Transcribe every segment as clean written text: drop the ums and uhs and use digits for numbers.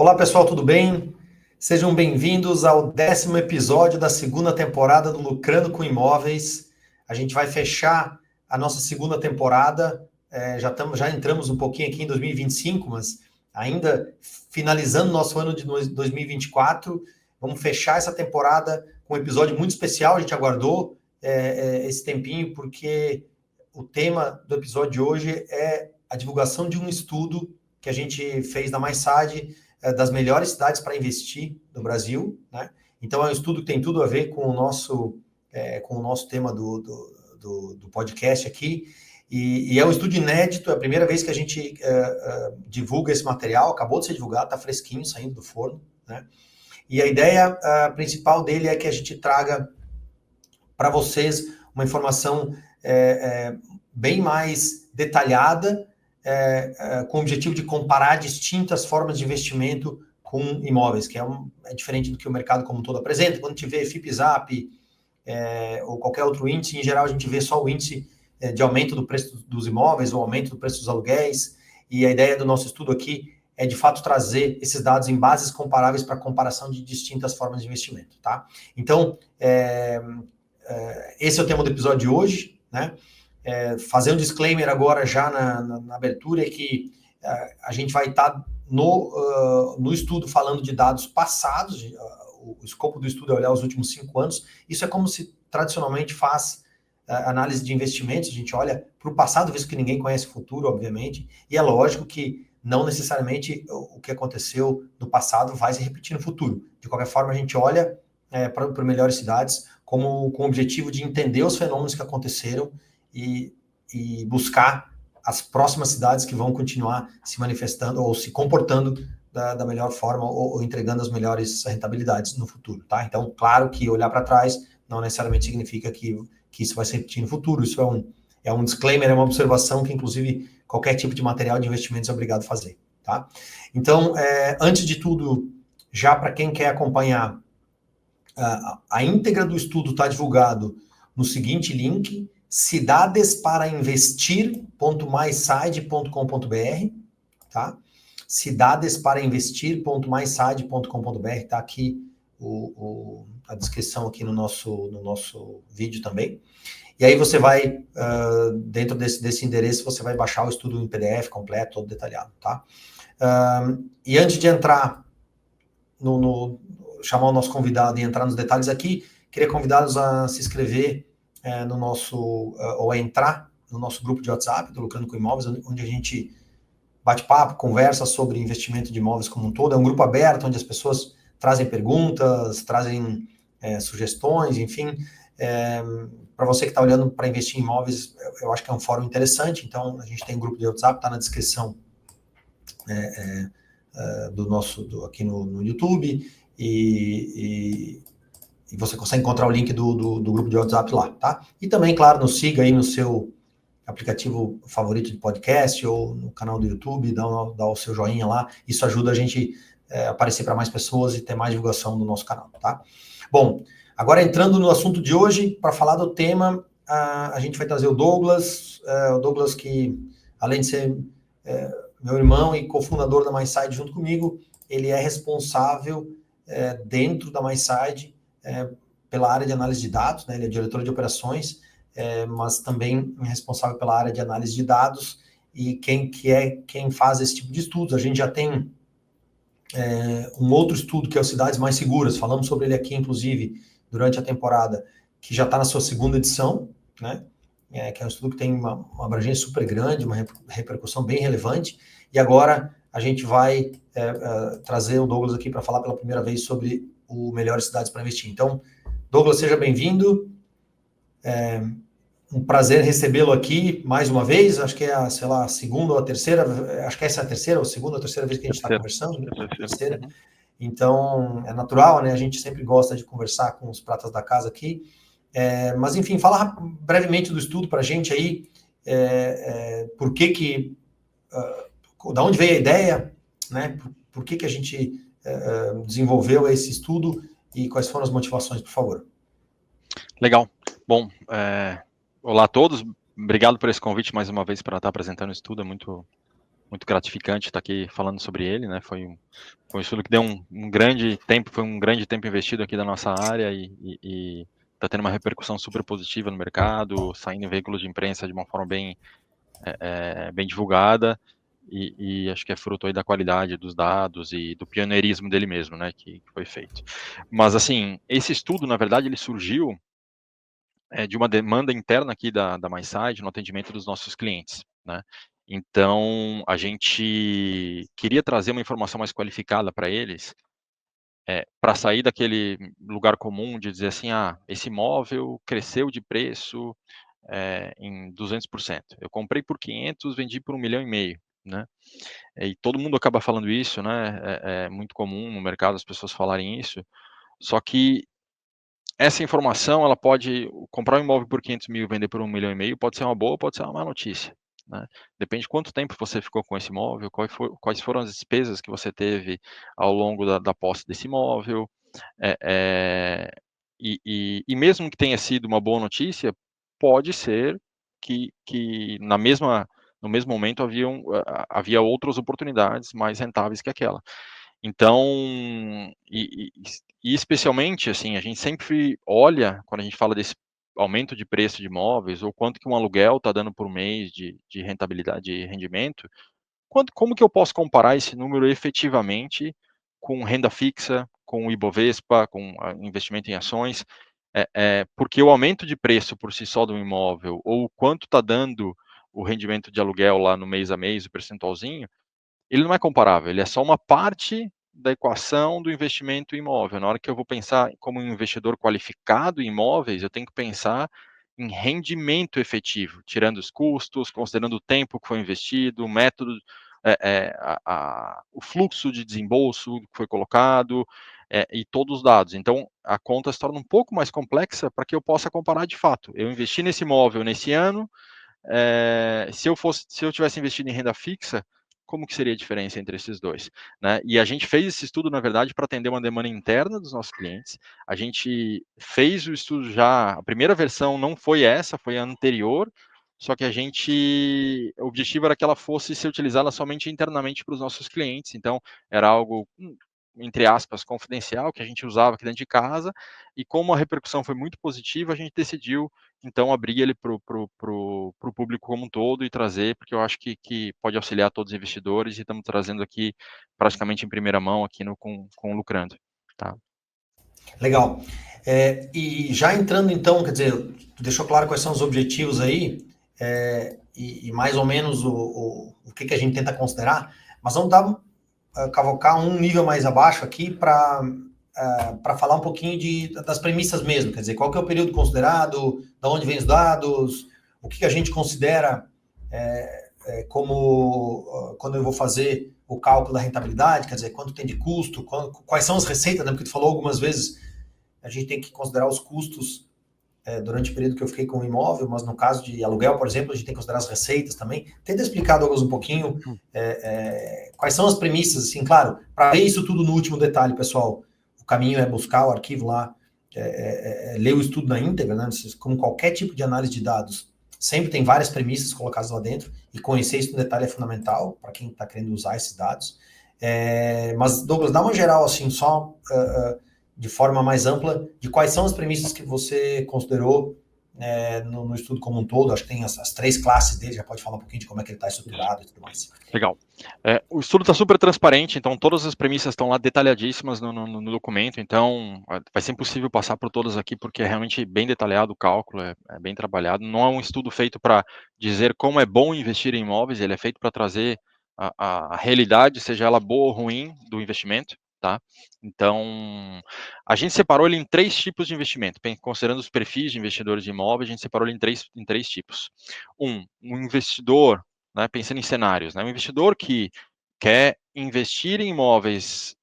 Olá pessoal, tudo bem? Sejam bem-vindos ao 10º episódio da segunda temporada do Lucrando com Imóveis. A gente vai fechar a nossa segunda temporada, já entramos um pouquinho aqui em 2025, mas ainda finalizando nosso ano de 2024, vamos fechar essa temporada com um episódio muito especial. A gente aguardou esse tempinho porque o tema do episódio de hoje é a divulgação de um estudo que a gente fez na MySide, das melhores cidades para investir no Brasil, né? Então, é um estudo que tem tudo a ver com o nosso tema do podcast aqui, e é um estudo inédito, é a primeira vez que a gente divulga esse material, acabou de ser divulgado, está fresquinho, saindo do forno, né? E a ideia principal dele é que a gente traga para vocês uma informação bem mais detalhada, com o objetivo de comparar distintas formas de investimento com imóveis, que é diferente do que o mercado como um todo apresenta. Quando a gente vê FIPE-ZAP ou qualquer outro índice, em geral a gente vê só o índice de aumento do preço dos imóveis ou aumento do preço dos aluguéis, e a ideia do nosso estudo aqui é de fato trazer esses dados em bases comparáveis para comparação de distintas formas de investimento, tá? Então, esse é o tema do episódio de hoje, né? Fazer um disclaimer agora já na abertura é que a gente vai estar no estudo falando de dados passados, o escopo do estudo é olhar os últimos 5 anos. Isso é como se tradicionalmente faz análise de investimentos, a gente olha para o passado, visto que ninguém conhece o futuro, obviamente, e é lógico que não necessariamente o que aconteceu no passado vai se repetir no futuro. De qualquer forma, a gente olha para melhores cidades com o objetivo de entender os fenômenos que aconteceram e buscar as próximas cidades que vão continuar se manifestando ou se comportando da melhor forma ou entregando as melhores rentabilidades no futuro, tá? Então, claro que olhar para trás não necessariamente significa que isso vai se repetir no futuro. Isso é um disclaimer, é uma observação que, inclusive, qualquer tipo de material de investimentos é obrigado a fazer, tá? Então, antes de tudo, já para quem quer acompanhar, a íntegra do estudo está divulgado no seguinte link: cidadesparainvestir.myside.com.br, tá? cidadesparainvestir.myside.com.br, tá aqui a descrição aqui no nosso vídeo também. E aí você vai, dentro desse endereço, você vai baixar o estudo em PDF completo, todo detalhado, tá? E antes de entrar chamar o nosso convidado e entrar nos detalhes aqui, queria convidá-los a se inscrever ou a entrar no nosso grupo de WhatsApp, do Lucrando com Imóveis, onde a gente bate papo, conversa sobre investimento de imóveis como um todo. É um grupo aberto, onde as pessoas trazem perguntas, trazem sugestões, enfim. Para você que está olhando para investir em imóveis, eu acho que é um fórum interessante. Então, a gente tem um grupo de WhatsApp, está na descrição aqui no YouTube, e você consegue encontrar o link do grupo de WhatsApp lá, tá? E também, claro, nos siga aí no seu aplicativo favorito de podcast ou no canal do YouTube, dá o seu joinha lá. Isso ajuda a gente a aparecer para mais pessoas e ter mais divulgação do nosso canal, tá? Bom, agora entrando no assunto de hoje, para falar do tema, a gente vai trazer o Douglas que, além de ser meu irmão e cofundador da MySide junto comigo, ele é responsável dentro da MySide pela área de análise de dados, né? Ele é diretor de operações, mas também é responsável pela área de análise de dados, e quem faz esse tipo de estudos. A gente já tem um outro estudo que é o Cidades Mais Seguras, falamos sobre ele aqui, inclusive, durante a temporada, que já está na sua segunda edição, né? Que é um estudo que tem uma abrangência super grande, uma repercussão bem relevante, e agora a gente vai trazer o Douglas aqui para falar pela primeira vez sobre o Melhores Cidades para Investir. Então, Douglas, seja bem-vindo. Um prazer recebê-lo aqui mais uma vez. Acho que é a segunda ou a terceira, acho que essa é a terceira ou segunda ou terceira vez que a gente está conversando, né? Terceira. Então, é natural, né? A gente sempre gosta de conversar com os pratas da casa aqui. Mas, enfim, fala brevemente do estudo para a gente aí, da onde veio a ideia, né? Por que a gente desenvolveu esse estudo e quais foram as motivações, por favor. Legal. Bom, olá a todos. Obrigado por esse convite mais uma vez para estar apresentando o estudo. É muito muito gratificante estar aqui falando sobre ele, né? Foi um estudo que deu um grande tempo, foi um grande tempo investido aqui da nossa área e está tendo uma repercussão super positiva no mercado, saindo em veículos de imprensa de uma forma bem divulgada, e acho que é fruto aí da qualidade dos dados e do pioneirismo dele mesmo, né, que foi feito. Mas, assim, esse estudo, na verdade, ele surgiu de uma demanda interna aqui da MySide no atendimento dos nossos clientes, né. Então, a gente queria trazer uma informação mais qualificada para eles, para sair daquele lugar comum de dizer assim: "Ah, esse imóvel cresceu de preço, em 200%. Eu comprei por 500, vendi por 1,5 milhão, né. E todo mundo acaba falando isso, né, é muito comum no mercado as pessoas falarem isso, só que essa informação ela pode comprar um imóvel por 500 mil e vender por 1,5 milhão pode ser uma boa, pode ser uma má notícia, né. Depende de quanto tempo você ficou com esse imóvel, quais foram as despesas que você teve ao longo da posse desse imóvel, eh eh, e mesmo que tenha sido uma boa notícia, pode ser que no mesmo momento havia outras oportunidades mais rentáveis que aquela. Então, e especialmente, assim, a gente sempre olha, quando a gente fala desse aumento de preço de imóveis, ou quanto que um aluguel está dando por mês de rentabilidade, de rendimento, como que eu posso comparar esse número efetivamente com renda fixa, com o Ibovespa, com investimento em ações? Porque o aumento de preço por si só do imóvel, ou o quanto está dando o rendimento de aluguel lá no mês a mês, o percentualzinho, ele não é comparável, ele é só uma parte da equação do investimento imóvel. Na hora que eu vou pensar como um investidor qualificado em imóveis, eu tenho que pensar em rendimento efetivo, tirando os custos, considerando o tempo que foi investido, o método, o fluxo de desembolso que foi colocado, e todos os dados. Então, a conta se torna um pouco mais complexa para que eu possa comparar de fato. Eu investi nesse imóvel nesse ano, se eu tivesse investido em renda fixa, como que seria a diferença entre esses dois, né? E a gente fez esse estudo, na verdade, para atender uma demanda interna dos nossos clientes. A gente fez o estudo já, a primeira versão não foi essa, foi a anterior, só que o objetivo era que ela fosse ser utilizada somente internamente para os nossos clientes, então era algo, entre aspas, confidencial, que a gente usava aqui dentro de casa, e como a repercussão foi muito positiva, a gente decidiu então abrir ele para o público como um todo e trazer, porque eu acho que pode auxiliar todos os investidores e estamos trazendo aqui praticamente em primeira mão aqui com o Lucrando, tá? Legal. E já entrando então, quer dizer, tu deixou claro quais são os objetivos aí, e mais ou menos o que a gente tenta considerar, mas vamos cavocar um nível mais abaixo aqui para falar um pouquinho das premissas mesmo, quer dizer, qual que é o período considerado, de onde vêm os dados, o que a gente considera como quando eu vou fazer o cálculo da rentabilidade, quer dizer, quanto tem de custo, quais são as receitas, né? Porque tu falou algumas vezes, a gente tem que considerar os custos durante o período que eu fiquei com o imóvel, mas no caso de aluguel, por exemplo, a gente tem que considerar as receitas também. Tenta explicar, Douglas, um pouquinho quais são as premissas, assim, claro, para ver isso tudo no último detalhe, pessoal, o caminho é buscar o arquivo lá, ler o estudo na íntegra, né? Como qualquer tipo de análise de dados, sempre tem várias premissas colocadas lá dentro, e conhecer isso no detalhe é fundamental para quem está querendo usar esses dados. Mas, Douglas, dá uma geral, assim, só de forma mais ampla, de quais são as premissas que você considerou no estudo como um todo. Acho que tem as três classes dele, já pode falar um pouquinho de como é que ele está estruturado e tudo mais. Legal. O estudo está super transparente, então todas as premissas estão lá detalhadíssimas no documento, então vai ser impossível passar por todas aqui, porque é realmente bem detalhado o cálculo, é bem trabalhado. Não é um estudo feito para dizer como é bom investir em imóveis, ele é feito para trazer a realidade, seja ela boa ou ruim, do investimento, tá? Então, a gente separou ele em 3 tipos de investimento, considerando os perfis de investidores de imóveis, a gente separou ele em três tipos. Um investidor, né, pensando em cenários, né, um investidor que quer investir em imóveis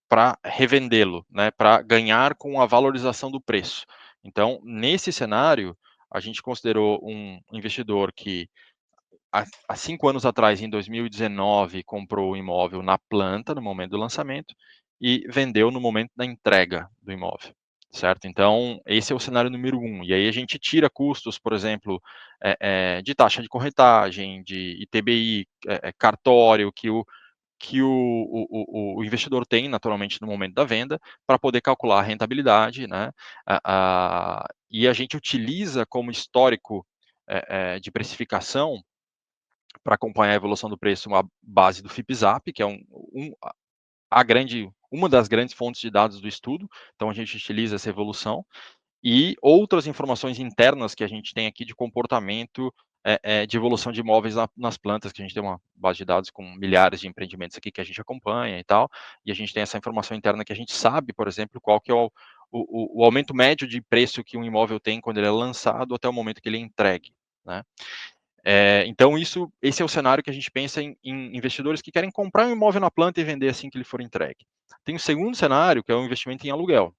para revendê-lo, né, para ganhar com a valorização do preço. Então, nesse cenário, a gente considerou um investidor que há 5 anos atrás, em 2019, comprou o imóvel na planta, no momento do lançamento, e vendeu no momento da entrega do imóvel. certo? Então, esse é o cenário número um. E aí a gente tira custos, por exemplo, de taxa de corretagem, de ITBI, cartório, que o investidor tem naturalmente no momento da venda, para poder calcular a rentabilidade, né? E a gente utiliza como histórico de precificação para acompanhar a evolução do preço uma base do FIPZAP, que é uma das grandes fontes de dados do estudo. Então a gente utiliza essa evolução e outras informações internas que a gente tem aqui de comportamento de evolução de imóveis nas plantas, que a gente tem uma base de dados com milhares de empreendimentos aqui que a gente acompanha e tal, e a gente tem essa informação interna que a gente sabe, por exemplo, qual que é o aumento médio de preço que um imóvel tem quando ele é lançado até o momento que ele é entregue, né? Então esse é o cenário que a gente pensa em investidores que querem comprar um imóvel na planta e vender assim que ele for entregue. Tem o segundo cenário, que é o investimento em aluguel,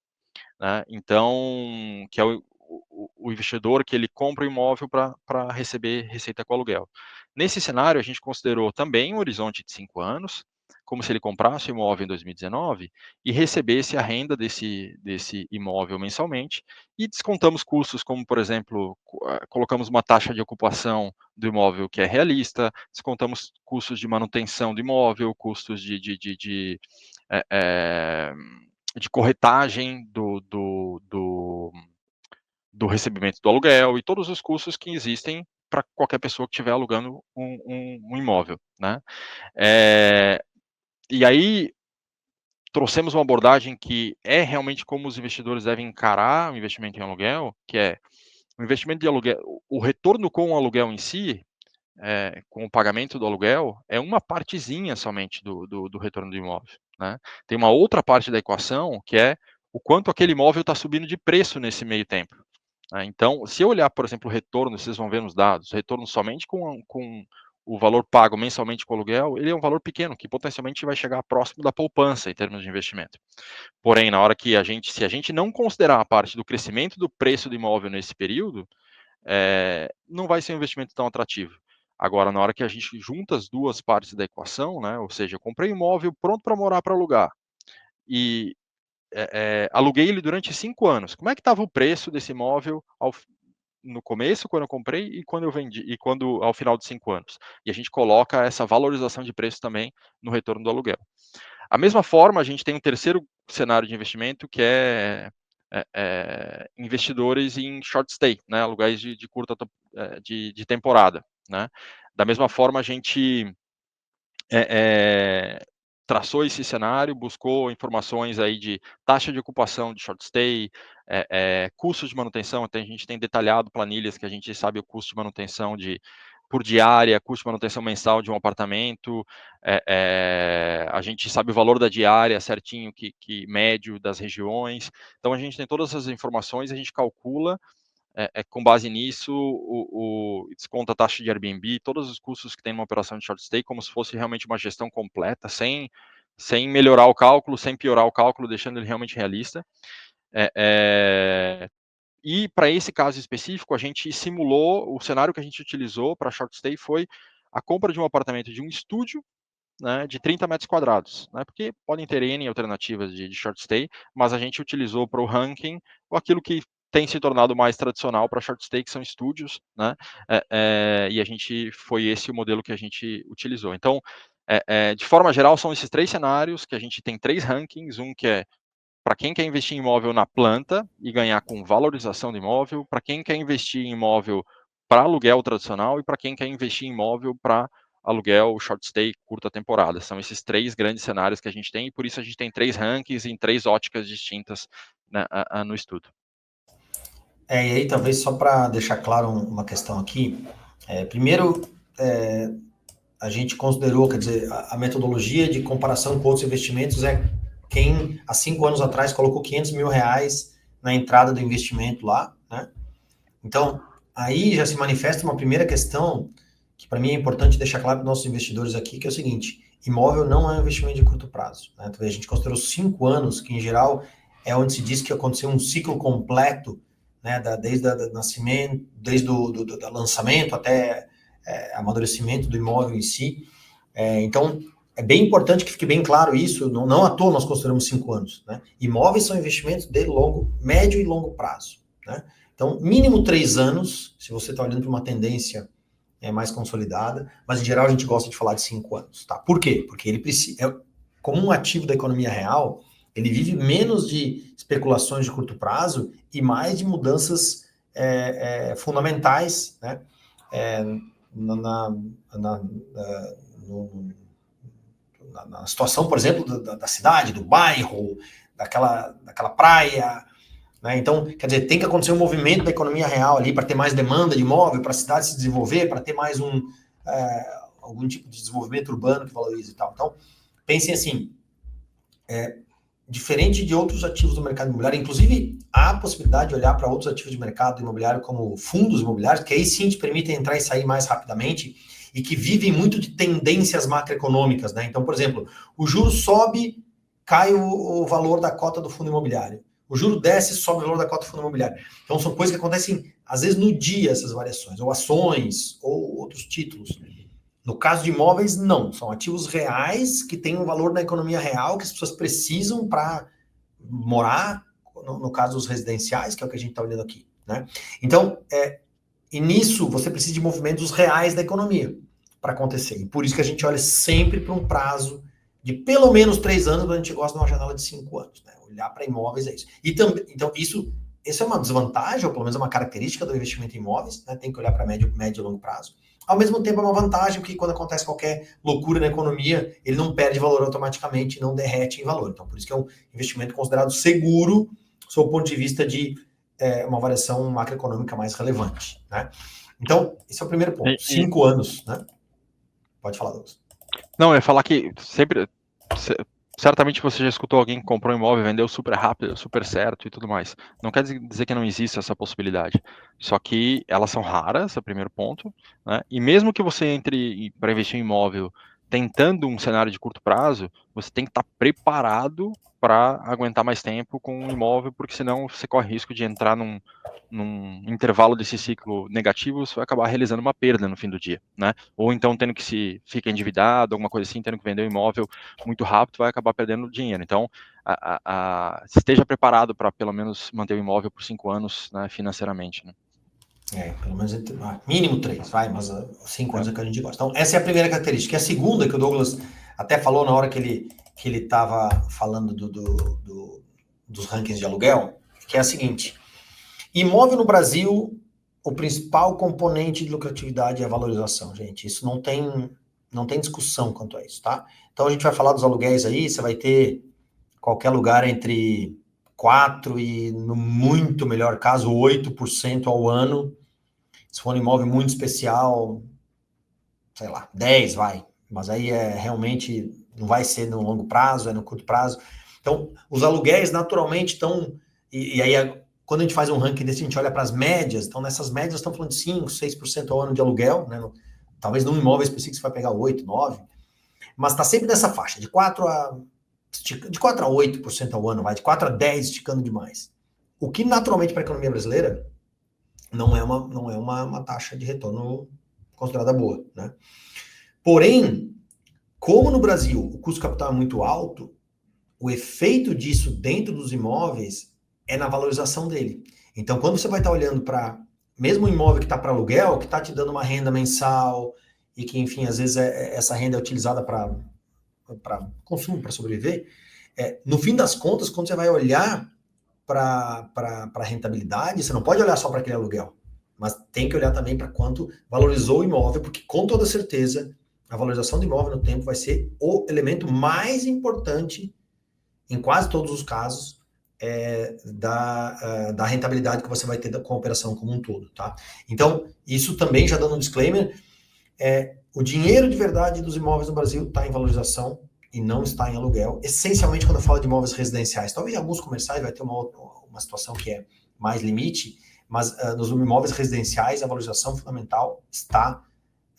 né? Então, que é o investidor que ele compra o imóvel para receber receita com aluguel. Nesse cenário, a gente considerou também um horizonte de 5 anos, como se ele comprasse o imóvel em 2019 e recebesse a renda desse imóvel mensalmente, e descontamos custos como, por exemplo, colocamos uma taxa de ocupação do imóvel que é realista, descontamos custos de manutenção do imóvel, custos eh, eh, de corretagem do recebimento do aluguel e todos os custos que existem para qualquer pessoa que estiver alugando um imóvel, né? É, e aí trouxemos uma abordagem que é realmente como os investidores devem encarar o investimento em aluguel, que é o investimento de aluguel, o retorno com o aluguel em si, com o pagamento do aluguel, é uma partezinha somente do retorno do imóvel, né? Tem uma outra parte da equação que é o quanto aquele imóvel está subindo de preço nesse meio tempo, né? Então, se eu olhar, por exemplo, o retorno, vocês vão ver nos dados, retorno somente com o valor pago mensalmente com o aluguel, ele é um valor pequeno, que potencialmente vai chegar próximo da poupança em termos de investimento. Porém, na hora que se a gente não considerar a parte do crescimento do preço do imóvel nesse período, não vai ser um investimento tão atrativo. Agora, na hora que a gente junta as duas partes da equação, né, ou seja, eu comprei um imóvel pronto para morar para alugar e aluguei ele durante 5 anos. Como é que estava o preço desse imóvel no começo, quando eu comprei, e quando eu vendi, e quando ao final de 5 anos? E a gente coloca essa valorização de preço também no retorno do aluguel. A mesma forma, a gente tem um terceiro cenário de investimento que investidores em short stay, né, aluguéis de curta de temporada, né? Da mesma forma, a gente traçou esse cenário, buscou informações aí de taxa de ocupação de short stay, custos de manutenção. Até a gente tem detalhado planilhas que a gente sabe o custo de manutenção por diária, custo de manutenção mensal de um apartamento, a gente sabe o valor da diária certinho, que médio das regiões. Então a gente tem todas essas informações, a gente calcula com base nisso, desconta a taxa de Airbnb, todos os custos que tem numa operação de short stay, como se fosse realmente uma gestão completa, sem melhorar o cálculo, sem piorar o cálculo, deixando ele realmente realista. E para esse caso específico, a gente simulou, o cenário que a gente utilizou para short stay foi a compra de um apartamento de um estúdio, né, de 30 metros quadrados, né, porque podem ter N alternativas de short stay, mas a gente utilizou para o ranking aquilo que tem se tornado mais tradicional para short stay, que são estúdios, né, e foi esse o modelo que a gente utilizou. Então, de forma geral, são esses 3 cenários, que a gente tem 3 rankings, um que é para quem quer investir em imóvel na planta e ganhar com valorização do imóvel, para quem quer investir em imóvel para aluguel tradicional e para quem quer investir em imóvel para aluguel short stay, curta temporada. São esses 3 grandes cenários que a gente tem e por isso a gente tem 3 rankings em 3 óticas distintas, né, no estudo. E aí talvez só para deixar claro uma questão aqui, primeiro, a gente considerou, quer dizer, a metodologia de comparação com outros investimentos é quem, há 5 anos atrás, colocou R$500 mil na entrada do investimento lá, né? Então, aí já se manifesta uma primeira questão que para mim é importante deixar claro para os nossos investidores aqui, que é o seguinte: imóvel não é um investimento de curto prazo, né? Então, a gente considerou 5 anos, que em geral é onde se diz que aconteceu um ciclo completo, né, desde o nascimento, desde o lançamento até amadurecimento do imóvel em si. Então, é bem importante que fique bem claro isso, não à toa nós consideramos 5 anos, né? Imóveis são investimentos de médio e longo prazo, né? Então, mínimo 3 anos, se você está olhando para uma tendência mais consolidada, mas em geral a gente gosta de falar de 5 anos, tá? Por quê? Porque ele precisa, como um ativo da economia real, ele vive menos de especulações de curto prazo e mais de mudanças fundamentais, né? Na situação, por exemplo, da cidade, do bairro, daquela praia, né? Então, quer dizer, tem que acontecer um movimento da economia real ali para ter mais demanda de imóvel, para a cidade se desenvolver, para ter mais algum tipo de desenvolvimento urbano que valorize e tal. Então, pensem assim, diferente de outros ativos do mercado imobiliário, inclusive há a possibilidade de olhar para outros ativos de mercado imobiliário como fundos imobiliários, que aí sim te permitem entrar e sair mais rapidamente e que vivem muito de tendências macroeconômicas, né? Então, por exemplo, o juro sobe, cai o valor da cota do fundo imobiliário. O juro desce, sobe o valor da cota do fundo imobiliário. Então, são coisas que acontecem, às vezes, no dia, essas variações, ou ações, ou outros títulos. No caso de imóveis, não. São ativos reais que têm um valor na economia real que as pessoas precisam para morar, no caso dos residenciais, que é o que a gente está olhando aqui, né? Então, e nisso você precisa de movimentos reais da economia para acontecer. E por isso que a gente olha sempre para um prazo de pelo menos 3 anos, mas a gente gosta de uma janela de 5 anos, né? Olhar para imóveis é isso. E também, então, isso é uma desvantagem, ou pelo menos é uma característica do investimento em imóveis, né? Tem que olhar para médio e longo prazo. Ao mesmo tempo, é uma vantagem, porque quando acontece qualquer loucura na economia, ele não perde valor automaticamente, não derrete em valor. Então, por isso que é um investimento considerado seguro, sob o ponto de vista de uma variação macroeconômica mais relevante, né? Então, esse é o primeiro ponto. 5 anos, né? Pode falar, Douglas. Não, eu ia falar que certamente você já escutou alguém que comprou um imóvel e vendeu super rápido, super certo e tudo mais. Não quer dizer que não existe essa possibilidade. Só que elas são raras, é o primeiro ponto, né? E mesmo que você entre para investir em imóvel tentando um cenário de curto prazo, você tem que estar preparado para aguentar mais tempo com um imóvel, porque senão você corre risco de entrar num intervalo desse ciclo negativo, você vai acabar realizando uma perda no fim do dia, né? Ou então tendo que fica endividado, alguma coisa assim, tendo que vender o imóvel muito rápido, vai acabar perdendo dinheiro. Então, esteja preparado para pelo menos manter o imóvel por 5 anos, né, financeiramente, né? Pelo menos mínimo 3, vai, mas 5 anos é que a gente gosta. Então, essa é a primeira característica. E a segunda, que o Douglas até falou na hora que ele estava falando dos rankings de aluguel, que é a seguinte: imóvel no Brasil, o principal componente de lucratividade é a valorização, gente. Isso não tem discussão quanto a isso, tá? Então, a gente vai falar dos aluguéis aí, você vai ter qualquer lugar entre 4% e, no muito melhor caso, 8% ao ano. Se for um imóvel muito especial, sei lá, 10%, vai. Mas aí realmente não vai ser no longo prazo, é no curto prazo. Então, os aluguéis naturalmente estão... E aí, quando a gente faz um ranking desse, a gente olha para as médias. Então, nessas médias, estamos falando de 5%, 6% ao ano de aluguel, né? Talvez num imóvel específico você vai pegar 8%, 9%. Mas está sempre nessa faixa, de 4% a 8% ao ano, vai, de 4% a 10%, esticando demais. O que naturalmente para a economia brasileira não é uma taxa de retorno considerada boa, né? Porém, como no Brasil o custo capital é muito alto, o efeito disso dentro dos imóveis é na valorização dele. Então, quando você vai estar olhando para mesmo um imóvel que está para aluguel, que está te dando uma renda mensal e que, enfim, às vezes essa renda é utilizada para consumo, para sobreviver, no fim das contas, quando você vai olhar para a rentabilidade, você não pode olhar só para aquele aluguel, mas tem que olhar também para quanto valorizou o imóvel, porque com toda certeza a valorização do imóvel no tempo vai ser o elemento mais importante, em quase todos os casos, da rentabilidade que você vai ter com a operação como um todo, tá? Então, isso também, já dando um disclaimer, o dinheiro de verdade dos imóveis no Brasil está em valorização e não está em aluguel, essencialmente quando eu falo de imóveis residenciais. Talvez em alguns comerciais vai ter uma situação que é mais limite, mas nos imóveis residenciais a valorização fundamental está,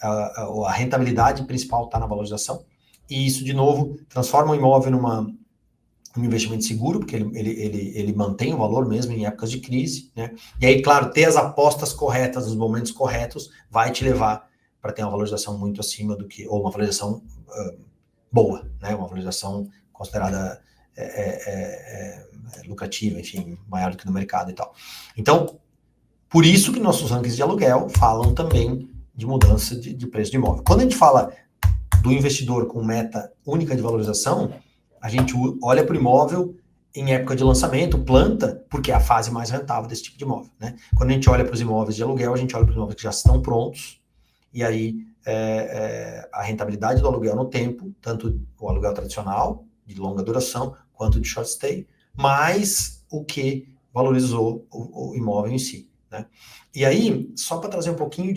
a rentabilidade principal está na valorização, e isso, de novo, transforma o imóvel num investimento seguro, porque ele mantém o valor mesmo em épocas de crise, né? E aí, claro, ter as apostas corretas nos momentos corretos vai te levar para ter uma valorização muito acima do que, ou uma valorização boa, né? Uma valorização considerada lucrativa, enfim, maior do que no mercado e tal. Então, por isso que nossos rankings de aluguel falam também de mudança de preço de imóvel. Quando a gente fala do investidor com meta única de valorização, a gente olha para o imóvel em época de lançamento, planta, porque é a fase mais rentável desse tipo de imóvel. Né? Quando a gente olha para os imóveis de aluguel, a gente olha para os imóveis que já estão prontos, e aí a rentabilidade do aluguel no tempo, tanto o aluguel tradicional, de longa duração, quanto de short stay, mais o que valorizou o imóvel em si. Né? E aí, só para trazer um pouquinho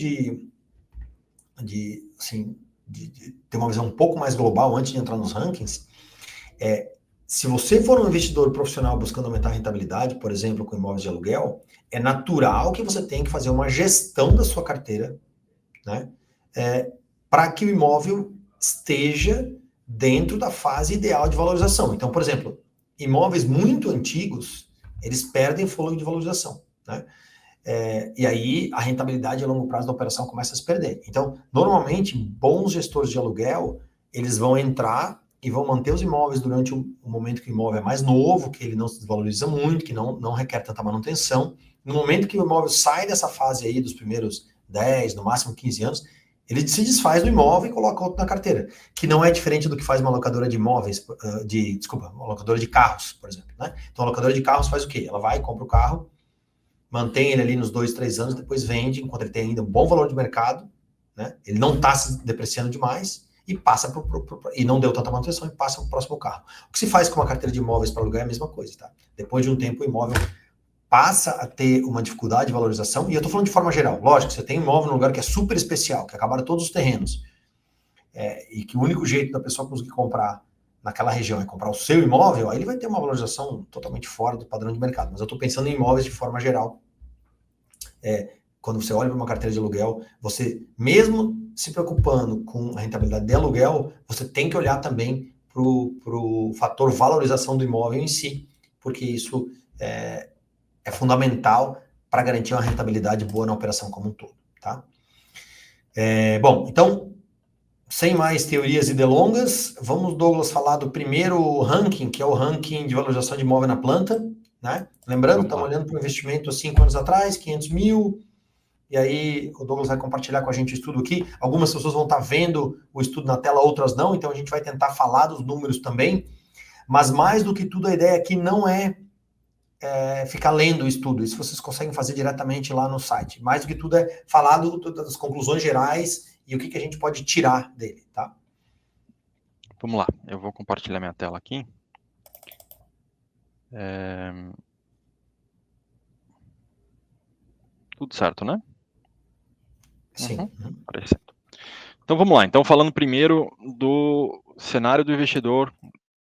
assim, de ter uma visão um pouco mais global antes de entrar nos rankings, se você for um investidor profissional buscando aumentar a rentabilidade, por exemplo, com imóveis de aluguel, é natural que você tenha que fazer uma gestão da sua carteira, né, para que o imóvel esteja dentro da fase ideal de valorização. Então, por exemplo, imóveis muito antigos, eles perdem fôlego de valorização, né? E aí a rentabilidade a longo prazo da operação começa a se perder. Então, normalmente, bons gestores de aluguel, eles vão entrar e vão manter os imóveis durante o momento que o imóvel é mais novo, que ele não se desvaloriza muito, que não requer tanta manutenção. No momento que o imóvel sai dessa fase aí dos primeiros 10, no máximo 15 anos, ele se desfaz do imóvel e coloca outro na carteira, que não é diferente do que faz uma locadora de imóveis, uma locadora de carros, por exemplo. Né? Então, a locadora de carros faz o quê? Ela vai, compra o carro, mantém ele ali nos 2, 3 anos, depois vende, enquanto ele tem ainda um bom valor de mercado, né? Ele não está se depreciando demais e passa e não deu tanta manutenção e passa para o próximo carro. O que se faz com uma carteira de imóveis para alugar é a mesma coisa, tá? Depois de um tempo, o imóvel passa a ter uma dificuldade de valorização, e eu estou falando de forma geral. Lógico, você tem um imóvel num lugar que é super especial, que acabaram todos os terrenos, e que o único jeito da pessoa conseguir comprar naquela região é comprar o seu imóvel, aí ele vai ter uma valorização totalmente fora do padrão de mercado. Mas eu estou pensando em imóveis de forma geral. Quando você olha para uma carteira de aluguel, você, mesmo se preocupando com a rentabilidade de aluguel, você tem que olhar também para o fator valorização do imóvel em si, porque isso é fundamental para garantir uma rentabilidade boa na operação como um todo. Tá? Bom, então, sem mais teorias e delongas, vamos, Douglas, falar do primeiro ranking, que é o ranking de valorização de imóvel na planta. Né? Lembrando, estamos olhando para um investimento há 5 anos atrás, 500 mil, e aí o Douglas vai compartilhar com a gente o estudo aqui. Algumas pessoas vão estar vendo o estudo na tela, outras não, então a gente vai tentar falar dos números também, mas mais do que tudo a ideia aqui não é ficar lendo o estudo, isso vocês conseguem fazer diretamente lá no site. Mais do que tudo é falar das conclusões gerais e o que a gente pode tirar dele, tá? Vamos lá, eu vou compartilhar minha tela aqui. Tudo certo, né? Sim. Aparecendo. Então vamos lá. Então falando primeiro do cenário do investidor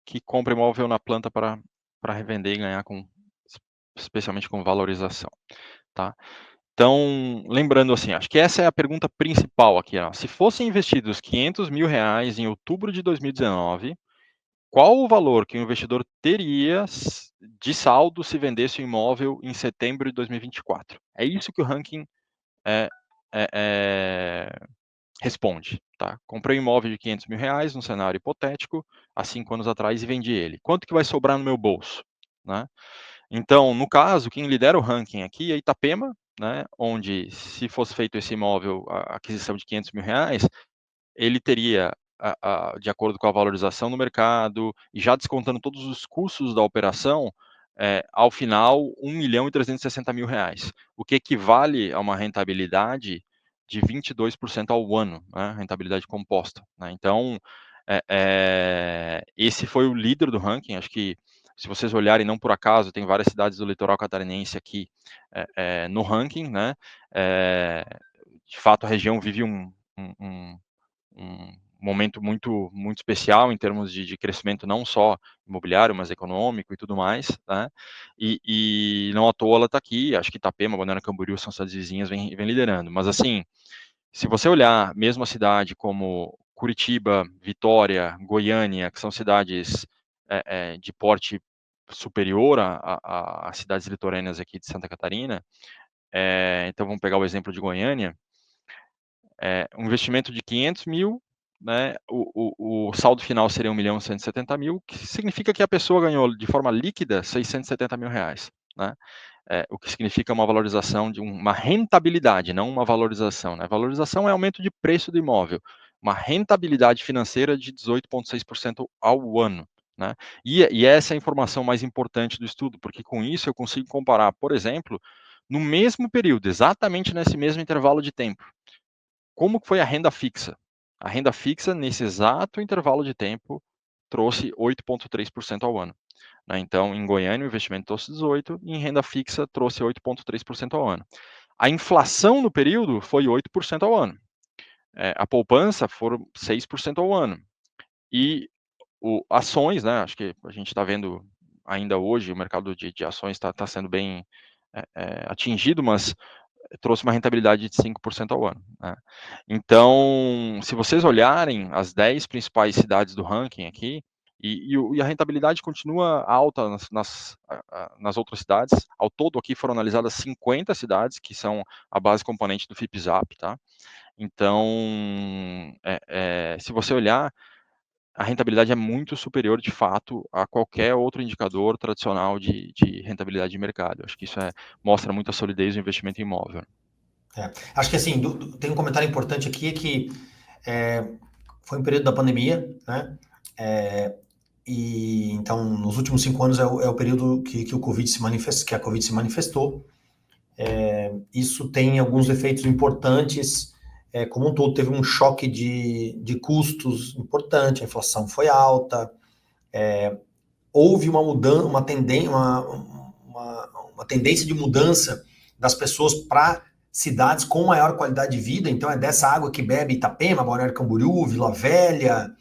que compra imóvel na planta para revender e ganhar especialmente com valorização, tá? Então, lembrando assim, acho que essa é a pergunta principal aqui. Ó. Se fossem investidos R$500 mil em outubro de 2019, qual o valor que o investidor teria de saldo se vendesse o imóvel em setembro de 2024? É isso que o ranking responde. Tá? Comprei um imóvel de R$500 mil num cenário hipotético, há 5 anos atrás, e vendi ele. Quanto que vai sobrar no meu bolso? Né? Então, no caso, quem lidera o ranking aqui é Itapema, né, onde, se fosse feito esse imóvel, a aquisição de R$500 mil, ele teria, de acordo com a valorização no mercado, e já descontando todos os custos da operação, ao final, R$1.360.000, o que equivale a uma rentabilidade de 22% ao ano, né, rentabilidade composta. Né? Então, esse foi o líder do ranking, acho que, se vocês olharem, não por acaso, tem várias cidades do litoral catarinense aqui no ranking, né? De fato, a região vive um momento muito, muito especial em termos de crescimento, não só imobiliário, mas econômico e tudo mais, né? E não à toa ela está aqui, acho que Itapema, Balneário Camboriú são cidades vizinhas, vem liderando. Mas assim, se você olhar mesmo a cidade como Curitiba, Vitória, Goiânia, que são cidades de porte superior às cidades litorâneas aqui de Santa Catarina, então vamos pegar o exemplo de Goiânia, um investimento de R$500 mil né, o saldo final seria 1.170.000, que significa que a pessoa ganhou de forma líquida R$ 670.000, né? O que significa uma valorização de uma rentabilidade, não uma valorização, né? Valorização é aumento de preço do imóvel, uma rentabilidade financeira de 18,6% ao ano, né? E essa é a informação mais importante do estudo, porque com isso eu consigo comparar, por exemplo, no mesmo período, exatamente nesse mesmo intervalo de tempo, como foi a renda fixa? A renda fixa, nesse exato intervalo de tempo, trouxe 8,3% ao ano, né? Então, em Goiânia, o investimento trouxe 18%, e em renda fixa trouxe 8,3% ao ano. A inflação no período foi 8% ao ano. A poupança foram 6% ao ano. E ações, né? Acho que a gente está vendo ainda hoje, o mercado de ações está sendo bem atingido, mas trouxe uma rentabilidade de 5% ao ano, né? Então, se vocês olharem as 10 principais cidades do ranking aqui, e a rentabilidade continua alta nas outras cidades. Ao todo aqui foram analisadas 50 cidades, que são a base componente do FIPZAP, tá? Então, se você olhar, a rentabilidade é muito superior, de fato, a qualquer outro indicador tradicional de rentabilidade de mercado. Acho que isso mostra muito a solidez do investimento em imóvel. Acho que assim, tem um comentário importante aqui que foi um período da pandemia, né? E então, nos últimos 5 anos é o período que o Covid se manifestou, que a Covid se manifestou. Isso tem alguns efeitos importantes. Como um todo, teve um choque de custos importante, a inflação foi alta, houve uma mudança, uma tendência de mudança das pessoas para cidades com maior qualidade de vida. Então, é dessa água que bebe Itapema, Balneário Camboriú, Vila Velha,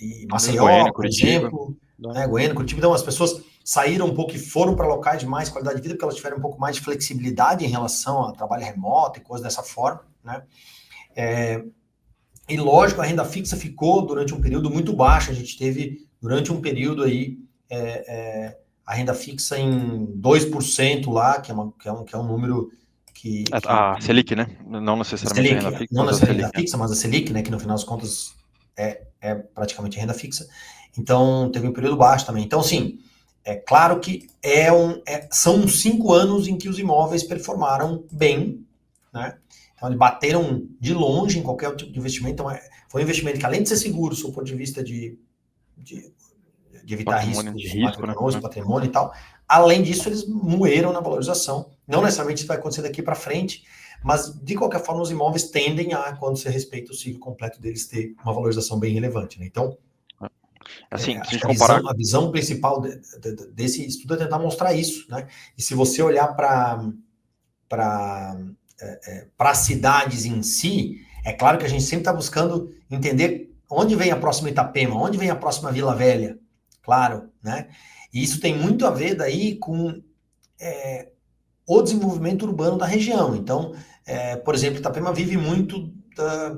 e Maceió, Goiânia, por Curitiba, exemplo, né, Goiânia, Curitiba. Então, as pessoas saíram um pouco e foram para locais de mais qualidade de vida, porque elas tiveram um pouco mais de flexibilidade em relação a trabalho remoto e coisas dessa forma, né? E lógico, a renda fixa ficou durante um período muito baixa. A gente teve, durante um período aí, a renda fixa em 2% lá, que é um número que... A Selic, né? Não necessariamente a renda fixa, não mas a necessariamente a Selic. renda fixa, mas a Selic, né, que no final das contas é praticamente a renda fixa. Então, teve um período baixo também. Então, sim, é claro que são 5 anos em que os imóveis performaram bem, né? Então, eles bateram de longe em qualquer tipo de investimento. Então, foi um investimento que, além de ser seguro, do ponto de vista de evitar Patrimônio riscos de risco, né? macroeconômicos, patrimônio e tal, além disso, eles moeram na valorização. Não necessariamente isso vai acontecer daqui para frente, mas, de qualquer forma, os imóveis tendem a, quando se respeita o ciclo completo deles, ter uma valorização bem relevante, né? Então, assim, acho que comparar... a visão principal desse estudo é tentar mostrar isso, né? E se você olhar para cidades em si, é claro que a gente sempre está buscando entender onde vem a próxima Itapema, onde vem a próxima Vila Velha, claro, né? E isso tem muito a ver daí com o desenvolvimento urbano da região. Então, por exemplo, Itapema vive muito da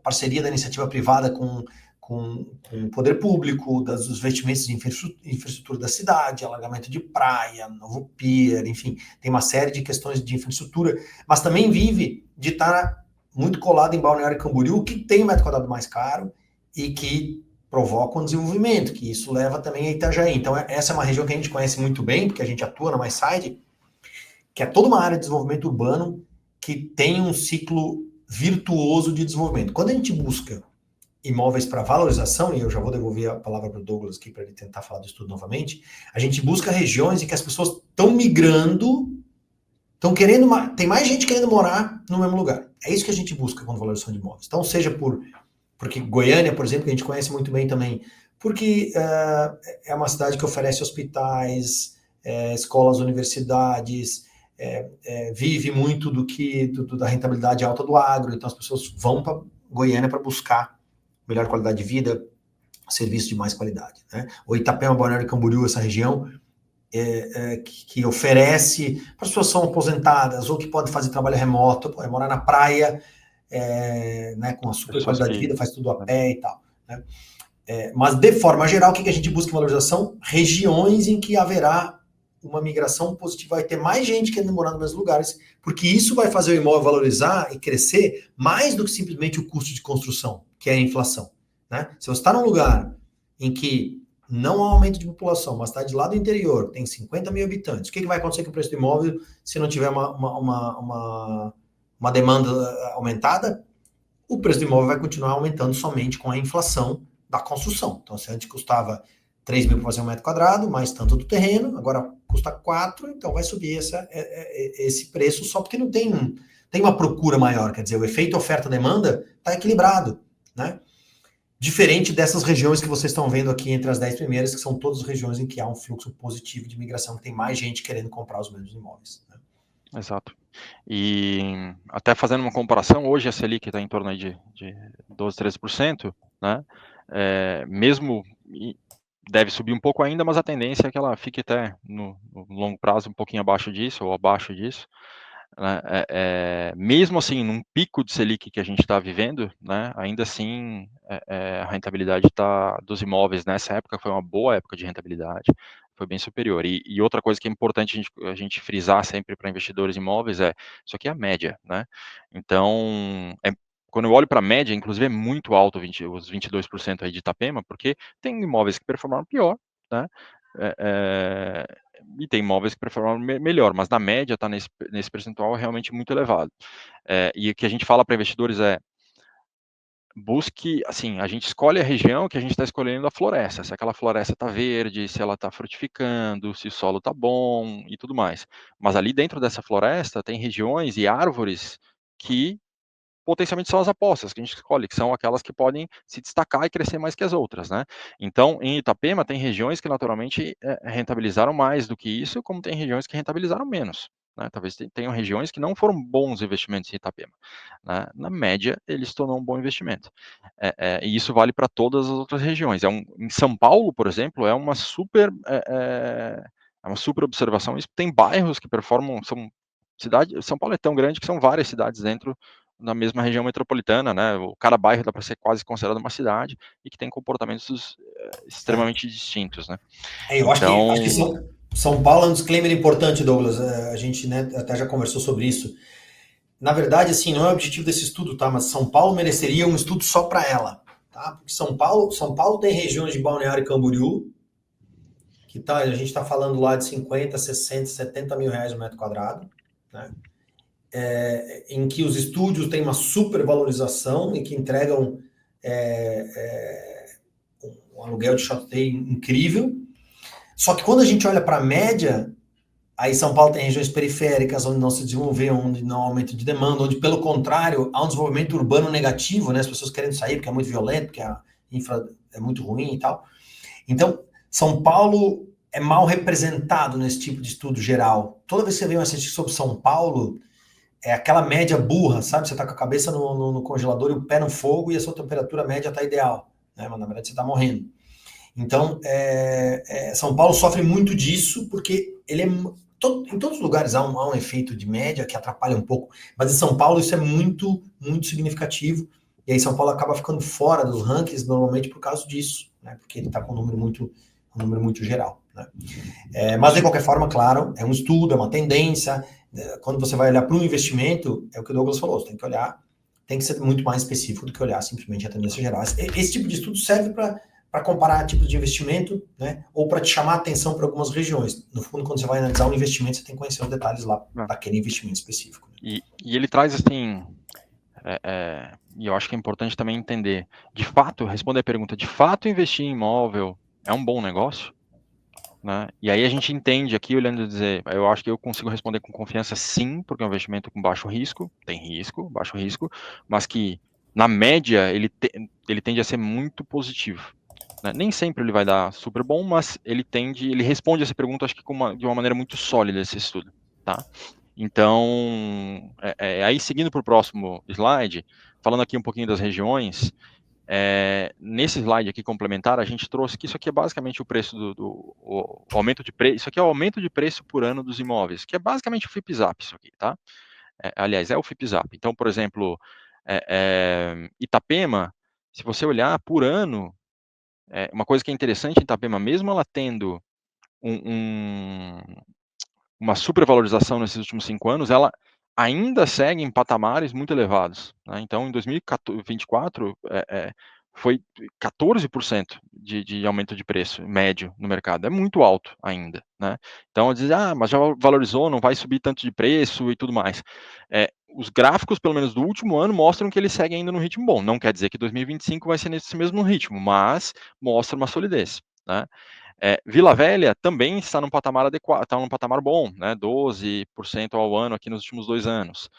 parceria da iniciativa privada com o poder público, dos investimentos de infraestrutura da cidade, alargamento de praia, novo pier, enfim, tem uma série de questões de infraestrutura, mas também vive de estar muito colado em Balneário Camboriú, que tem um metro quadrado mais caro e que provoca um desenvolvimento, que isso leva também a Itajaí. Então, essa é uma região que a gente conhece muito bem, porque a gente atua na MySide, que é toda uma área de desenvolvimento urbano que tem um ciclo virtuoso de desenvolvimento. Quando a gente busca imóveis para valorização, e eu já vou devolver a palavra para o Douglas aqui para ele tentar falar do estudo novamente, a gente busca regiões em que as pessoas estão migrando, tem mais gente querendo morar no mesmo lugar. É isso que a gente busca com valorização de imóveis. Então, seja porque Goiânia, por exemplo, que a gente conhece muito bem também, porque é uma cidade que oferece hospitais, escolas, universidades, vive muito da rentabilidade alta do agro, então as pessoas vão para Goiânia para buscar melhor qualidade de vida, serviço de mais qualidade, né? O Itapema, Balneário Camboriú, essa região que oferece para as pessoas que são aposentadas ou que podem fazer trabalho remoto, morar na praia, né, com a super qualidade de vida, faz tudo a pé e tal, né? Mas, de forma geral, o que a gente busca em valorização? Regiões em que haverá uma migração positiva, vai ter mais gente querendo morar nos mesmos lugares, porque isso vai fazer o imóvel valorizar e crescer mais do que simplesmente o custo de construção, que é a inflação. Né? Se você está num lugar em que não há aumento de população, uma cidade lá do interior, tem 50 mil habitantes, o que vai acontecer com o preço do imóvel se não tiver uma demanda aumentada? O preço do imóvel vai continuar aumentando somente com a inflação da construção. Então, se antes custava 3 mil para fazer um metro quadrado, mais tanto do terreno, agora custa 4, então vai subir esse preço só porque não tem uma procura maior, quer dizer, o efeito oferta-demanda está equilibrado, né? Diferente dessas regiões que vocês estão vendo aqui entre as 10 primeiras, que são todas as regiões em que há um fluxo positivo de migração, que tem mais gente querendo comprar os mesmos imóveis. Né? Exato. E até fazendo uma comparação, hoje a Selic está em torno aí de 12, 13%, né? Mesmo deve subir um pouco ainda, mas a tendência é que ela fique até no longo prazo um pouquinho abaixo disso ou abaixo disso. Né? Mesmo assim, num pico de Selic que a gente está vivendo, né, ainda assim a rentabilidade dos imóveis nessa época foi uma boa época de rentabilidade, foi bem superior. E outra coisa que é importante a gente frisar sempre para investidores imóveis isso aqui é a média, né? Então, quando eu olho para a média, inclusive é muito alto os 22% aí de Itapema, porque tem imóveis que performaram pior, né? E tem imóveis que performam melhor, mas na média está nesse percentual realmente muito elevado. E o que a gente fala para investidores busque, assim, a gente escolhe a região que a gente está escolhendo a floresta, se aquela floresta está verde, se ela está frutificando, se o solo está bom e tudo mais. Mas ali dentro dessa floresta tem regiões e árvores que potencialmente são as apostas que a gente escolhe, que são aquelas que podem se destacar e crescer mais que as outras, né? Então, em Itapema, tem regiões que naturalmente rentabilizaram mais do que isso, como tem regiões que rentabilizaram menos. Né? Talvez tenham regiões que não foram bons investimentos em Itapema. Né? Na média, ele se tornou um bom investimento. E isso vale para todas as outras regiões. Em São Paulo, por exemplo, é uma super observação. Isso tem bairros que performam, São Paulo é tão grande que são várias cidades dentro na mesma região metropolitana, né? Cada bairro dá para ser quase considerado uma cidade e que tem comportamentos extremamente distintos, né? Eu acho que São Paulo é um disclaimer importante, Douglas. A gente, né, até já conversou sobre isso. Na verdade, assim, não é o objetivo desse estudo, tá? Mas São Paulo mereceria um estudo só para ela, tá? Porque São Paulo tem regiões de Balneário Camboriú, que tá, a gente está falando lá de 50, 60, 70 mil reais o metro quadrado, né? Em que os estúdios têm uma supervalorização e que entregam um aluguel de short-stay incrível. Só que quando a gente olha para a média, aí São Paulo tem regiões periféricas onde não se desenvolveu, onde não há aumento de demanda, onde, pelo contrário, há um desenvolvimento urbano negativo, né? As pessoas querendo sair porque é muito violento, porque a infra é muito ruim e tal. Então, São Paulo é mal representado nesse tipo de estudo geral. Toda vez que você vê uma estatística sobre São Paulo, é aquela média burra, sabe? Você está com a cabeça no congelador e o pé no fogo e a sua temperatura média está ideal, né? Mas na verdade você está morrendo. Então, São Paulo sofre muito disso porque ele em todos os lugares há um efeito de média que atrapalha um pouco, mas em São Paulo isso é muito, muito significativo. E aí São Paulo acaba ficando fora dos rankings normalmente por causa disso, né? Porque ele está com um número muito geral. Né? Mas de qualquer forma, claro, é um estudo, é uma tendência. Quando você vai olhar para um investimento, é o que o Douglas falou, você tem que olhar, tem que ser muito mais específico do que olhar simplesmente a tendência geral. Esse tipo de estudo serve para comparar tipos de investimento, né? Ou para te chamar a atenção para algumas regiões. No fundo, quando você vai analisar um investimento, você tem que conhecer os detalhes lá daquele investimento específico. Né? E ele traz assim, e eu acho que é importante também entender, de fato, responder a pergunta, de fato investir em imóvel é um bom negócio? Né? E aí a gente entende aqui, olhando e dizer, eu acho que eu consigo responder com confiança sim, porque é um investimento com baixo risco, tem risco, baixo risco, mas que na média ele tende a ser muito positivo. Né? Nem sempre ele vai dar super bom, mas ele responde essa pergunta, acho que de uma maneira muito sólida esse estudo. Tá? Então, aí seguindo para o próximo slide, falando aqui um pouquinho das regiões, nesse slide aqui complementar, a gente trouxe que isso aqui é basicamente o preço o aumento de preço. Isso aqui é o aumento de preço por ano dos imóveis, que é basicamente o FIPZAP, isso aqui, tá? Aliás, é o FIPZAP. Então, por exemplo, Itapema, se você olhar por ano, uma coisa que é interessante em Itapema, mesmo ela tendo um, uma supervalorização nesses últimos 5 anos, ela ainda segue em patamares muito elevados, né? Então, em 2024, foi 14% de aumento de preço médio no mercado. É muito alto ainda, né? Então, dizer, mas já valorizou, não vai subir tanto de preço e tudo mais. Os gráficos, pelo menos do último ano, mostram que ele segue ainda no ritmo bom. Não quer dizer que 2025 vai ser nesse mesmo ritmo, mas mostra uma solidez, né? Vila Velha também está num patamar adequado, está num patamar bom, né? 12% ao ano aqui nos últimos 2 anos.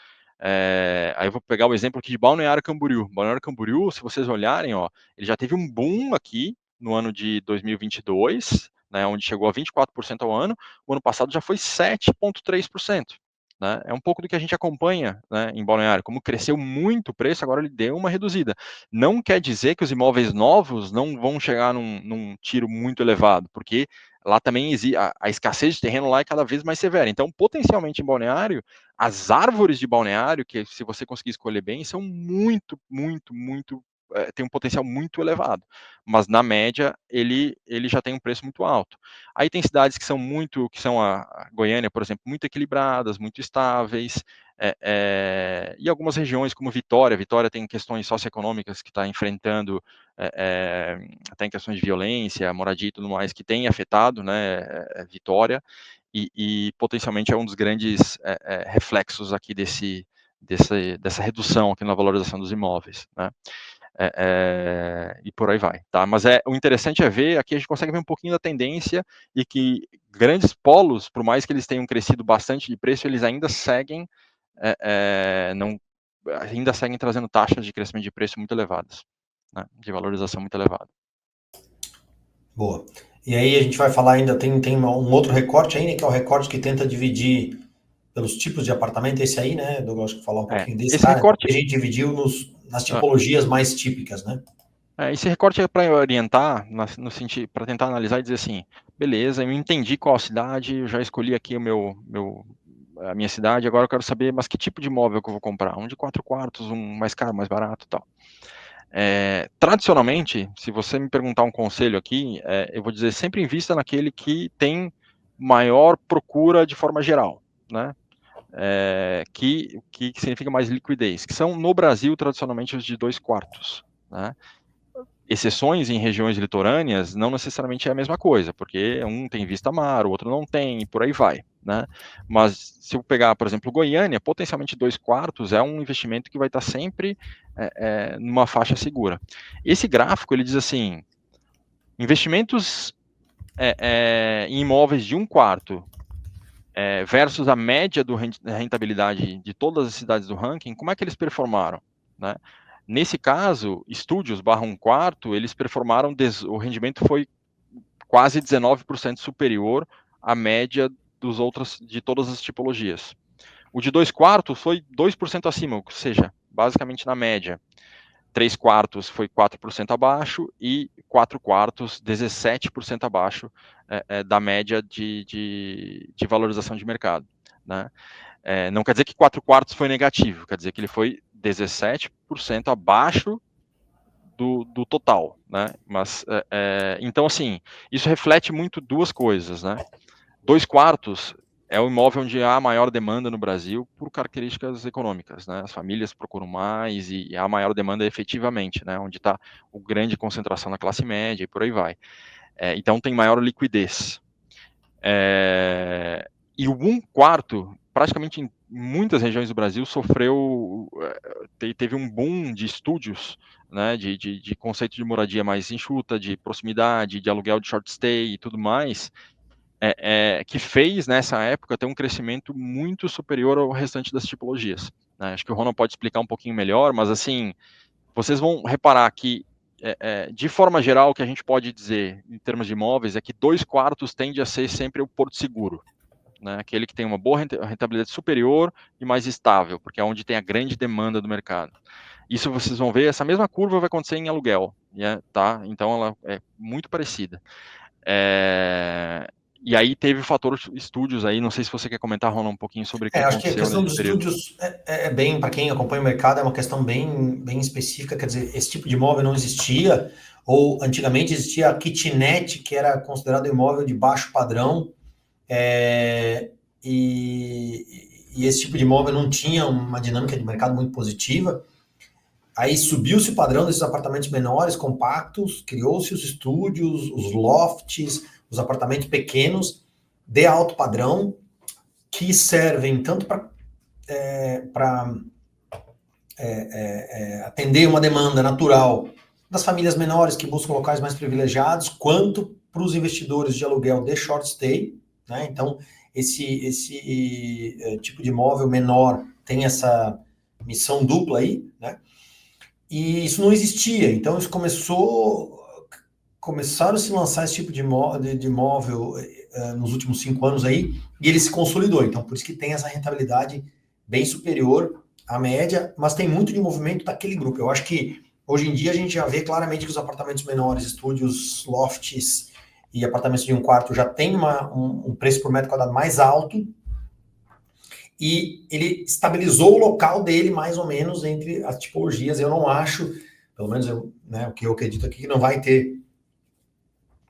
Aí eu vou pegar o exemplo aqui de Balneário Camboriú. Balneário Camboriú, se vocês olharem, ó, ele já teve um boom aqui no ano de 2022, né, onde chegou a 24% ao ano. O ano passado já foi 7,3%. Né? É um pouco do que a gente acompanha, né, em Balneário. Como cresceu muito o preço, agora ele deu uma reduzida. Não quer dizer que os imóveis novos não vão chegar num tiro muito elevado, porque lá também a escassez de terreno lá é cada vez mais severa. Então, potencialmente em Balneário, as árvores de Balneário, que se você conseguir escolher bem, são muito, muito, muito, tem um potencial muito elevado. Mas na média, ele já tem um preço muito alto. Aí tem cidades que são a Goiânia, por exemplo, muito equilibradas, muito estáveis, e algumas regiões como Vitória tem questões socioeconômicas que está enfrentando, até em questões de violência, moradia e tudo mais, que tem afetado, né, Vitória, e potencialmente é um dos grandes reflexos aqui dessa redução aqui na valorização dos imóveis, né? E por aí vai, tá? Mas o interessante é ver, aqui a gente consegue ver um pouquinho da tendência e que grandes polos, por mais que eles tenham crescido bastante de preço, eles ainda seguem ainda seguem trazendo taxas de crescimento de preço muito elevadas, né? De valorização muito elevada. Boa. E aí a gente vai falar ainda, tem um outro recorte aí, né, que é o recorte que tenta dividir pelos tipos de apartamento, esse aí, né, Douglas, acho que falar um pouquinho desse, Esse tá? recorte, A gente dividiu nas tipologias mais típicas, né? esse recorte é para orientar, no sentido, para tentar analisar e dizer assim, beleza, eu entendi qual a cidade, eu já escolhi aqui a minha cidade, agora eu quero saber, mas que tipo de imóvel que eu vou comprar? Um de 4 quartos, um mais caro, mais barato e tal. Tradicionalmente, se você me perguntar um conselho aqui, eu vou dizer sempre invista naquele que tem maior procura de forma geral, né? Que significa mais liquidez, que são no Brasil tradicionalmente os de 2 quartos, né? Exceções em regiões litorâneas não necessariamente é a mesma coisa, porque um tem vista mar, o outro não tem, e por aí vai, né? Mas se eu pegar, por exemplo, Goiânia, potencialmente 2 quartos é um investimento que vai estar sempre numa faixa segura. Esse gráfico, ele diz assim, investimentos em imóveis de 1 quarto versus a média da rentabilidade de todas as cidades do ranking, como é que eles performaram, né? Nesse caso, estúdios barra 1 quarto, eles performaram, o rendimento foi quase 19% superior à média de todas as tipologias. O de 2 quartos foi 2% acima, ou seja, basicamente na média. 3 quartos foi 4% abaixo e 4 quartos 17% abaixo da média de valorização de mercado, né? Não quer dizer que 4 quartos foi negativo, quer dizer que ele foi 17% abaixo do total, né? Mas, então, assim, isso reflete muito duas coisas, né? 2 quartos é o imóvel onde há maior demanda no Brasil por características econômicas, né? As famílias procuram mais e há maior demanda efetivamente, né? Onde está a grande concentração na classe média e por aí vai. Então tem maior liquidez. E o 1 quarto, praticamente em muitas regiões do Brasil, teve um boom de estúdios, né, de conceito de moradia mais enxuta, de proximidade, de aluguel de short stay e tudo mais, que fez, nessa época, ter um crescimento muito superior ao restante das tipologias, né? Acho que o Ronald pode explicar um pouquinho melhor, mas, assim, vocês vão reparar que, de forma geral, o que a gente pode dizer, em termos de imóveis, é que 2 quartos tende a ser sempre o porto seguro, né? Aquele que tem uma boa rentabilidade superior e mais estável, porque é onde tem a grande demanda do mercado. Isso vocês vão ver, essa mesma curva vai acontecer em aluguel, tá? Então ela é muito parecida. E aí teve o fator estúdios aí, não sei se você quer comentar, Ronald, um pouquinho sobre o que Acho que a aconteceu questão nesse dos período. estúdios é bem, para quem acompanha o mercado, é uma questão bem específica, quer dizer, esse tipo de imóvel não existia, ou antigamente existia a kitnet, que era considerado imóvel de baixo padrão, é, e esse tipo de imóvel não tinha uma dinâmica de mercado muito positiva. Aí subiu-se o padrão desses apartamentos menores, compactos, criou-se os estúdios, os lofts, os apartamentos pequenos, de alto padrão, que servem tanto para atender uma demanda natural das famílias menores que buscam locais mais privilegiados, quanto para os investidores de aluguel de short stay, né? Então, esse tipo de imóvel menor tem essa missão dupla aí, né? E isso não existia, então isso começaram a se lançar esse tipo de imóvel nos últimos 5 anos aí, e ele se consolidou. Então, por isso que tem essa rentabilidade bem superior à média, mas tem muito de movimento daquele grupo. Eu acho que hoje em dia a gente já vê claramente que os apartamentos menores, estúdios, lofts e apartamentos de um quarto já tem um preço por metro quadrado mais alto, e ele estabilizou o local dele mais ou menos entre as tipologias. Eu não acho, pelo menos o que eu acredito aqui, que não vai ter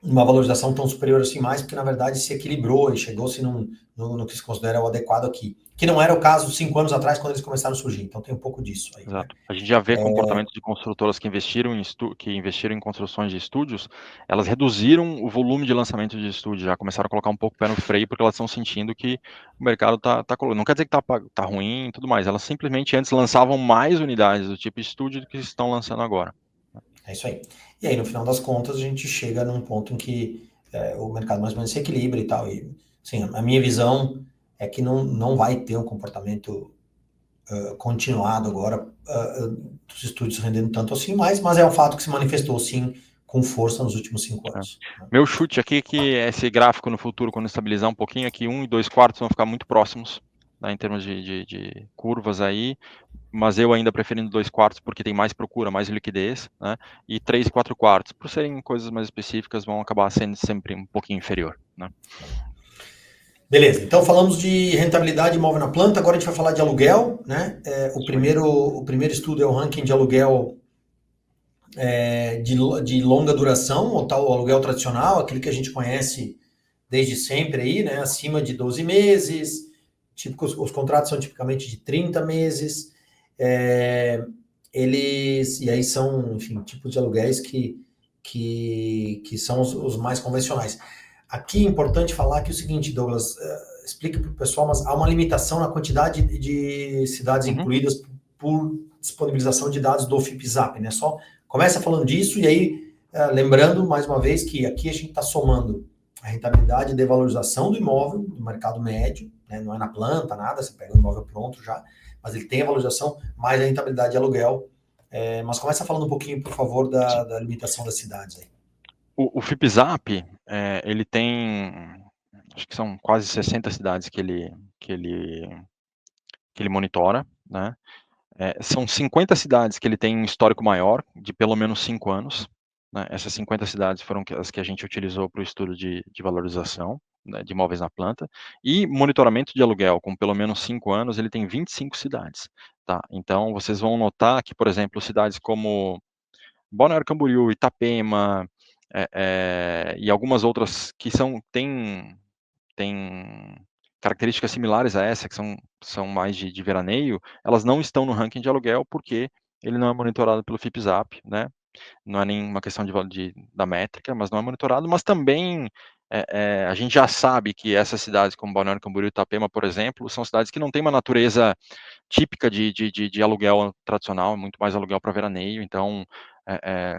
uma valorização tão superior assim mais, porque na verdade se equilibrou e chegou-se no que se considera o adequado aqui. Que não era o caso 5 anos atrás, quando eles começaram a surgir. Então tem um pouco disso aí, né? Exato. A gente já vê comportamentos de construtoras que investiram em construções de estúdios, elas reduziram o volume de lançamento de estúdios, já começaram a colocar um pouco o pé no freio, porque elas estão sentindo que o mercado tá colocando. Não quer dizer que tá ruim e tudo mais, elas simplesmente antes lançavam mais unidades do tipo estúdio do que estão lançando agora. É isso aí. E aí, no final das contas, a gente chega num ponto em que o mercado mais ou menos se equilibra e tal. E, assim, a minha visão é que não vai ter um comportamento continuado agora dos estúdios rendendo tanto assim, mas é um fato que se manifestou, sim, com força nos últimos 5 anos. Né? Meu chute aqui é que esse gráfico no futuro, quando estabilizar um pouquinho, é que 1 e 2 quartos vão ficar muito próximos, né, em termos de curvas aí, mas eu ainda preferindo 2 quartos porque tem mais procura, mais liquidez, né, e 3 e 4 quartos, por serem coisas mais específicas, vão acabar sendo sempre um pouquinho inferior, né. Beleza, então falamos de rentabilidade imóvel na planta, agora a gente vai falar de aluguel, né? O primeiro estudo é o ranking de aluguel de longa duração, o tal aluguel tradicional, aquele que a gente conhece desde sempre aí, né? Acima de 12 meses, os contratos são tipicamente de 30 meses, e aí são, enfim, tipos de aluguéis que são os mais convencionais. Aqui é importante falar que é o seguinte, Douglas, explica para o pessoal, mas há uma limitação na quantidade de cidades incluídas por disponibilização de dados do FIPZAP, né? Só começa falando disso e aí, lembrando mais uma vez que aqui a gente está somando a rentabilidade de valorização do imóvel, do mercado médio, né? Não é na planta, nada, você pega o imóvel pronto já, mas ele tem a valorização mais a rentabilidade de aluguel. Mas começa falando um pouquinho, por favor, da limitação das cidades aí. O FIPZAP, ele tem, acho que são quase 60 cidades que ele monitora, né. São 50 cidades que ele tem um histórico maior, de pelo menos 5 anos, né. Essas 50 cidades foram as que a gente utilizou para o estudo de valorização, né, de imóveis na planta. E monitoramento de aluguel com pelo menos 5 anos, ele tem 25 cidades, tá. Então vocês vão notar que, por exemplo, cidades como Balneário Camboriú, Itapema, e algumas outras que têm características similares a essa, que são mais de veraneio, elas não estão no ranking de aluguel, porque ele não é monitorado pelo FIPZAP, né, não é nem uma questão da métrica, mas não é monitorado, mas também, a gente já sabe que essas cidades como Balneário Camboriú e Itapema, por exemplo, são cidades que não têm uma natureza típica de aluguel tradicional, muito mais aluguel para veraneio, então,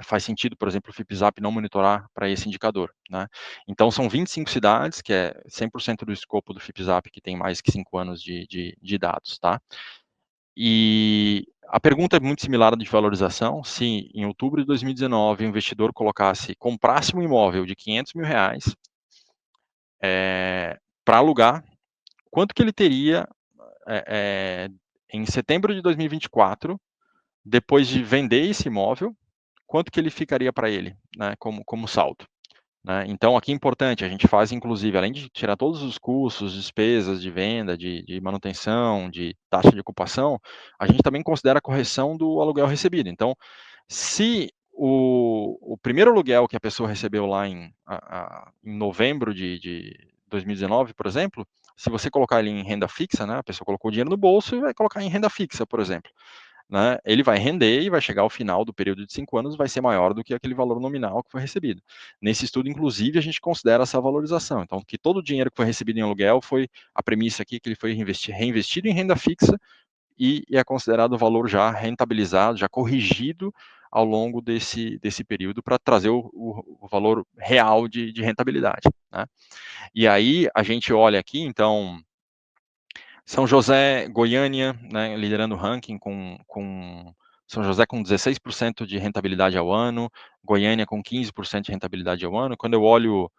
faz sentido, por exemplo, o FIPZAP não monitorar para esse indicador, né. Então são 25 cidades, que é 100% do escopo do FIPZAP, que tem mais que 5 anos de dados, tá. E a pergunta é muito similar à de valorização, se em outubro de 2019 o investidor comprasse um imóvel de R$ 500.000, para alugar, quanto que ele teria, em setembro de 2024, depois de vender esse imóvel, quanto que ele ficaria para ele, né, como saldo. né? Então, aqui é importante, a gente faz, inclusive, além de tirar todos os custos, despesas de venda, de manutenção, de taxa de ocupação, a gente também considera a correção do aluguel recebido. Então, se o primeiro aluguel que a pessoa recebeu lá em novembro de 2019, por exemplo, se você colocar ele em renda fixa, né, a pessoa colocou o dinheiro no bolso e vai colocar em renda fixa, por exemplo, né, ele vai render e vai chegar ao final do período de 5 anos, vai ser maior do que aquele valor nominal que foi recebido. Nesse estudo, inclusive, a gente considera essa valorização. Então, que todo o dinheiro que foi recebido em aluguel foi a premissa aqui que ele foi reinvestido em renda fixa e é considerado o valor já rentabilizado, já corrigido ao longo desse período para trazer o valor real de rentabilidade, né? E aí a gente olha aqui, então, São José, Goiânia, né, liderando o ranking com São José com 16% de rentabilidade ao ano, Goiânia com 15% de rentabilidade ao ano. Quando eu olho,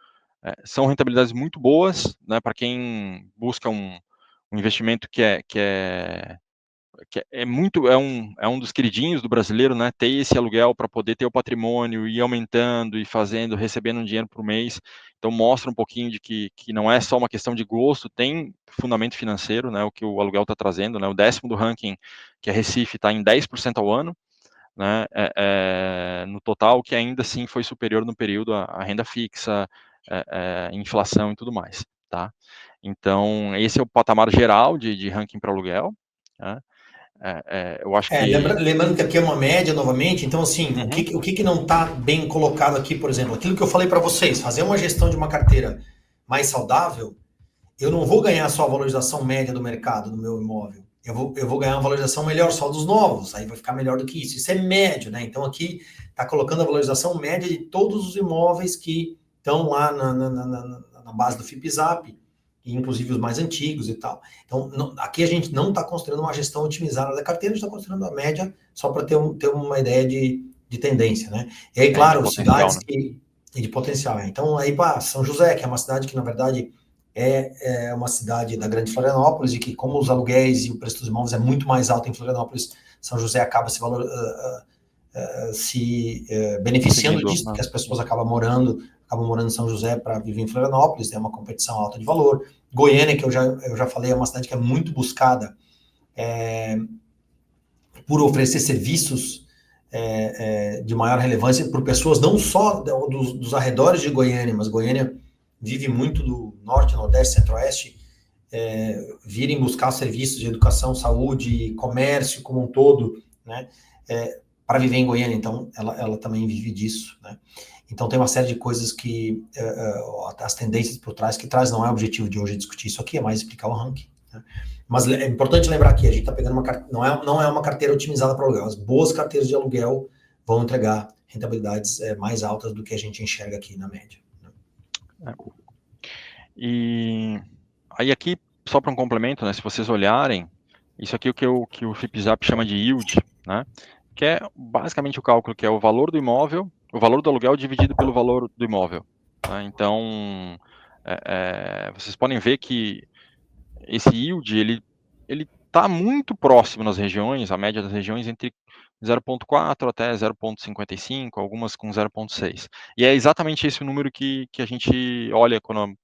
são rentabilidades muito boas, né, para quem busca um investimento que é muito é um dos queridinhos do brasileiro, né, ter esse aluguel para poder ter o patrimônio e ir aumentando e fazendo, recebendo um dinheiro por mês. Então mostra um pouquinho de que não é só uma questão de gosto, tem fundamento financeiro, né, o que o aluguel está trazendo, né, o 10º do ranking, que é Recife, está em 10% ao ano, né, no total, que ainda assim foi superior no período à renda fixa, inflação e tudo mais, tá? Então esse é o patamar geral de ranking para aluguel, né? Eu acho que. Lembrando que aqui é uma média novamente, então assim, Uhum, o que que não está bem colocado aqui, por exemplo, aquilo que eu falei para vocês, fazer uma gestão de uma carteira mais saudável, eu não vou ganhar só a valorização média do mercado do meu imóvel. Eu vou ganhar uma valorização melhor só dos novos, aí vai ficar melhor do que isso. Isso é médio, né? Então aqui está colocando a valorização média de todos os imóveis que estão lá na base do FIPZAP, inclusive os mais antigos e tal. Então, aqui a gente não está considerando uma gestão otimizada da carteira, a gente está considerando a média só para ter uma ideia de tendência, né? E aí, de claro, potencial, cidades né? que. E de potencial. Então, aí, pá, São José, que é uma cidade que, na verdade, é uma cidade da Grande Florianópolis e que, como os aluguéis e o preço dos imóveis é muito mais alto em Florianópolis, São José acaba beneficiando Conseguindo, disso, né? porque as pessoas acabam morando em São José para viver em Florianópolis, é uma competição alta de valor. Goiânia, que eu já falei, é uma cidade que é muito buscada por oferecer serviços de maior relevância por pessoas não só dos arredores de Goiânia, mas Goiânia vive muito do norte, nordeste, centro-oeste, virem buscar serviços de educação, saúde, comércio como um todo, né, para viver em Goiânia. Então, ela também vive disso, né? Então, tem uma série de coisas que, as tendências por trás, que traz, não é o objetivo de hoje discutir isso aqui, é mais explicar o ranking, né? Mas é importante lembrar que a gente está pegando não é uma carteira otimizada para aluguel. As boas carteiras de aluguel vão entregar rentabilidades mais altas do que a gente enxerga aqui na média, né? E aí aqui, só para um complemento, né, se vocês olharem, isso aqui é que o FIPZAP chama de yield, né, que é basicamente o cálculo que é o valor do imóvel, o valor do aluguel dividido pelo valor do imóvel, né? Então, vocês podem ver que esse yield, ele está muito próximo nas regiões, a média das regiões entre 0,4 até 0,55, algumas com 0,6. E é exatamente esse o número que a gente olha quando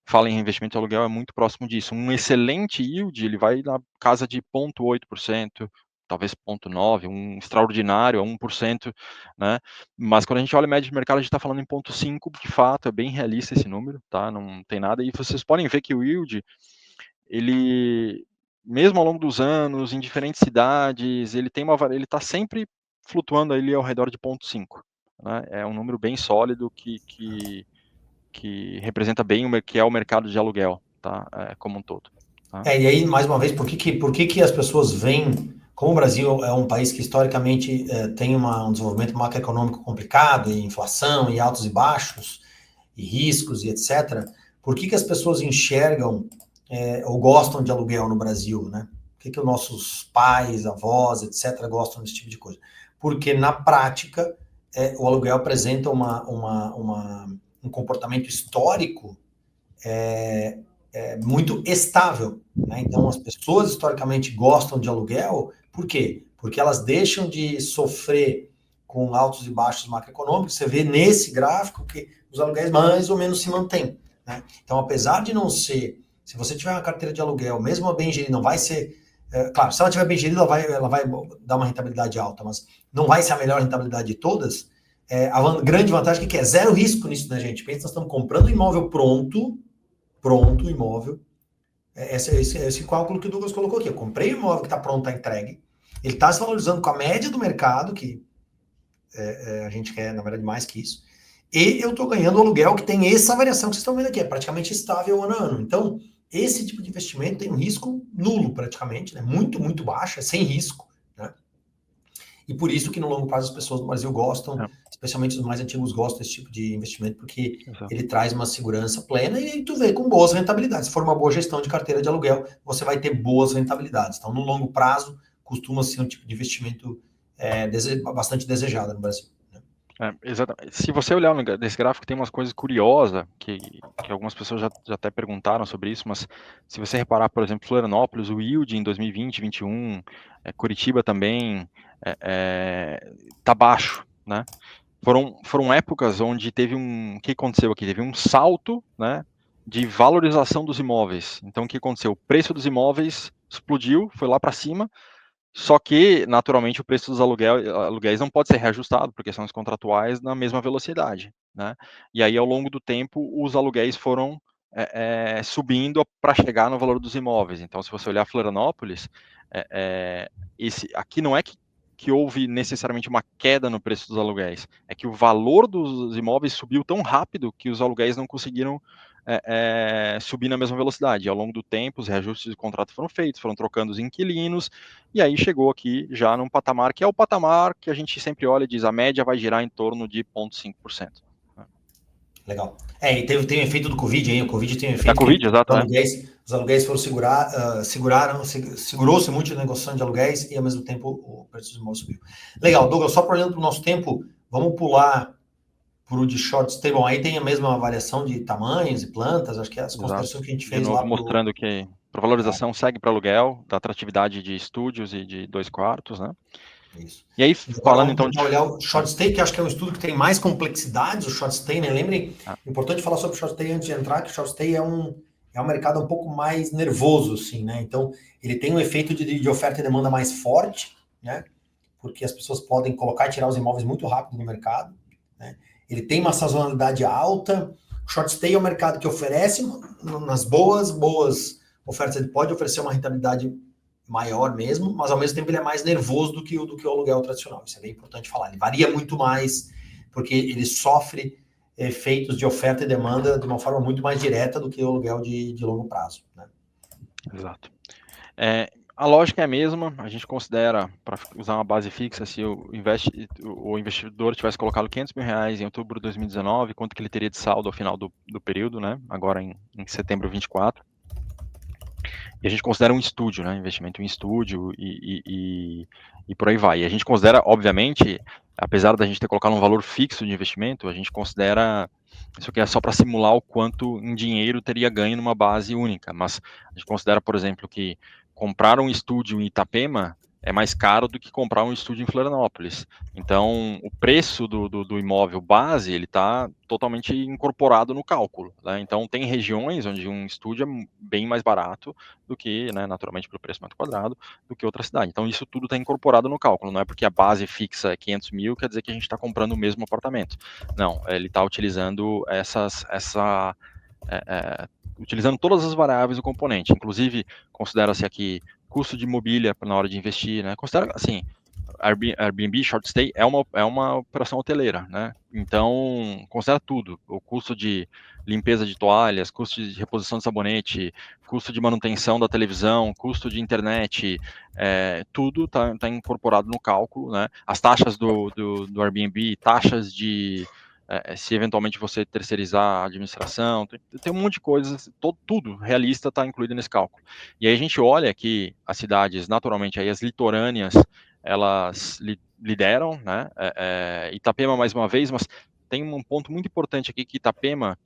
fala em investimento em aluguel, é muito próximo disso. Um excelente yield, ele vai na casa de 0,8%, talvez 0,9%, um extraordinário é 1%, né? Mas quando a gente olha a média de mercado, a gente está falando em 0,5%, de fato, é bem realista esse número, tá? Não tem nada. E vocês podem ver que o yield, ele, mesmo ao longo dos anos, em diferentes cidades, ele está sempre flutuando ali ao redor de 0,5, né? É um número bem sólido que representa bem o que é o mercado de aluguel, tá? Como um todo. Tá? E aí, mais uma vez, por que as pessoas veem, como o Brasil é um país que historicamente tem um desenvolvimento macroeconômico complicado, e inflação, e altos e baixos, e riscos, e etc., por que as pessoas enxergam ou gostam de aluguel no Brasil, né? Por que os nossos pais, avós, etc., gostam desse tipo de coisa? Porque, na prática, o aluguel apresenta um comportamento histórico muito estável, né? Então, as pessoas historicamente gostam de aluguel, por quê? Porque elas deixam de sofrer com altos e baixos macroeconômicos, você vê nesse gráfico que os aluguéis mais ou menos se mantêm, né? Então, apesar de não ser, se você tiver uma carteira de aluguel, mesmo bem gerida, não vai ser, claro, se ela tiver bem gerida, ela vai dar uma rentabilidade alta, mas não vai ser a melhor rentabilidade de todas. A grande vantagem que é zero risco nisso, né, gente? Pensa, nós estamos comprando um imóvel pronto, imóvel. Esse cálculo que o Douglas colocou aqui. Eu comprei o imóvel que está pronto, está entregue. Ele está se valorizando com a média do mercado, que a gente quer, na verdade, mais que isso. E eu estou ganhando o aluguel que tem essa variação que vocês estão vendo aqui, é praticamente estável ano a ano. Então, esse tipo de investimento tem um risco nulo, praticamente, né? Muito, muito baixo, é sem risco, né? E por isso que no longo prazo as pessoas no Brasil gostam, especialmente os mais antigos gostam desse tipo de investimento, porque ele traz uma segurança plena e tu vê com boas rentabilidades. Se for uma boa gestão de carteira de aluguel, você vai ter boas rentabilidades. Então, no longo prazo, costuma ser um tipo de investimento bastante desejado no Brasil. Exatamente. Se você olhar nesse gráfico, tem umas coisas curiosas que algumas pessoas já até perguntaram sobre isso, mas se você reparar, por exemplo, Florianópolis, o yield em 2020, 2021, Curitiba também tá baixo, né? Foram épocas onde teve o que aconteceu aqui? Teve um salto, né, de valorização dos imóveis. Então, o que aconteceu? O preço dos imóveis explodiu, foi lá para cima. Só que, naturalmente, o preço dos aluguéis não pode ser reajustado, porque são os contratuais na mesma velocidade, né? E aí, ao longo do tempo, os aluguéis foram subindo para chegar no valor dos imóveis. Então, se você olhar Florianópolis, aqui não é que houve necessariamente uma queda no preço dos aluguéis, é que o valor dos imóveis subiu tão rápido que os aluguéis não conseguiram subir na mesma velocidade. E ao longo do tempo, os reajustes de contrato foram feitos, foram trocando os inquilinos, e aí chegou aqui já num patamar que é o patamar que a gente sempre olha e diz a média vai girar em torno de 0,5%. Legal. E tem o efeito do Covid, hein? O Covid tem um efeito da Covid, exato, os aluguéis foram segurou-se muito a negociação de aluguéis e, ao mesmo tempo, o preço dos imóveis subiu. Legal, Douglas, só olhando para o nosso tempo, vamos pular para o de short stay. Bom, aí tem a mesma avaliação de tamanhos e plantas, acho que é as considerações que a gente fez de novo, lá. Mostrando que a valorização segue para aluguel, da atratividade de estúdios e de 2 quartos, né? Isso. E aí, falando então de olhar o short stay, que acho que é um estudo que tem mais complexidades, o short stay, né? Lembrem, importante falar sobre o short stay antes de entrar, que o short stay é um mercado um pouco mais nervoso, assim, né? Então, ele tem um efeito de oferta e demanda mais forte, né? Porque as pessoas podem colocar e tirar os imóveis muito rápido no mercado, né? Ele tem uma sazonalidade alta. O short stay é um mercado que oferece, nas boas ofertas, ele pode oferecer uma rentabilidade maior mesmo, mas ao mesmo tempo ele é mais nervoso do que o aluguel tradicional. Isso é bem importante falar. Ele varia muito mais, porque ele sofre efeitos de oferta e demanda de uma forma muito mais direta do que o aluguel de longo prazo, né? Exato. A lógica é a mesma, a gente considera, para usar uma base fixa, se o investidor tivesse colocado R$500 mil em outubro de 2019, quanto que ele teria de saldo ao final do período, né? Agora em setembro de 24. E a gente considera um estúdio, né? Investimento em estúdio e por aí vai. E a gente considera, obviamente, apesar da gente ter colocado um valor fixo de investimento, a gente considera, isso aqui é só para simular o quanto em dinheiro teria ganho numa base única, mas a gente considera, por exemplo, que comprar um estúdio em Itapema é mais caro do que comprar um estúdio em Florianópolis. Então, o preço do imóvel base, ele está totalmente incorporado no cálculo, né? Então, tem regiões onde um estúdio é bem mais barato do que, né, naturalmente, pelo preço metro quadrado, do que outra cidade. Então, isso tudo está incorporado no cálculo. Não é porque a base fixa é 500 mil, quer dizer que a gente está comprando o mesmo apartamento. Não, ele está utilizando utilizando todas as variáveis do componente. Inclusive, considera-se aqui custo de mobília na hora de investir, né? Considera, assim, Airbnb, short stay, é uma operação hoteleira, né? Então, considera tudo. O custo de limpeza de toalhas, custo de reposição de sabonete, custo de manutenção da televisão, custo de internet, tudo está incorporado no cálculo, né? As taxas do Airbnb, taxas de se eventualmente você terceirizar a administração, tem um monte de coisas, tudo realista está incluído nesse cálculo. E aí a gente olha que as cidades, naturalmente, aí as litorâneas, elas lideram, né? Itapema mais uma vez, mas tem um ponto muito importante aqui que Itapema,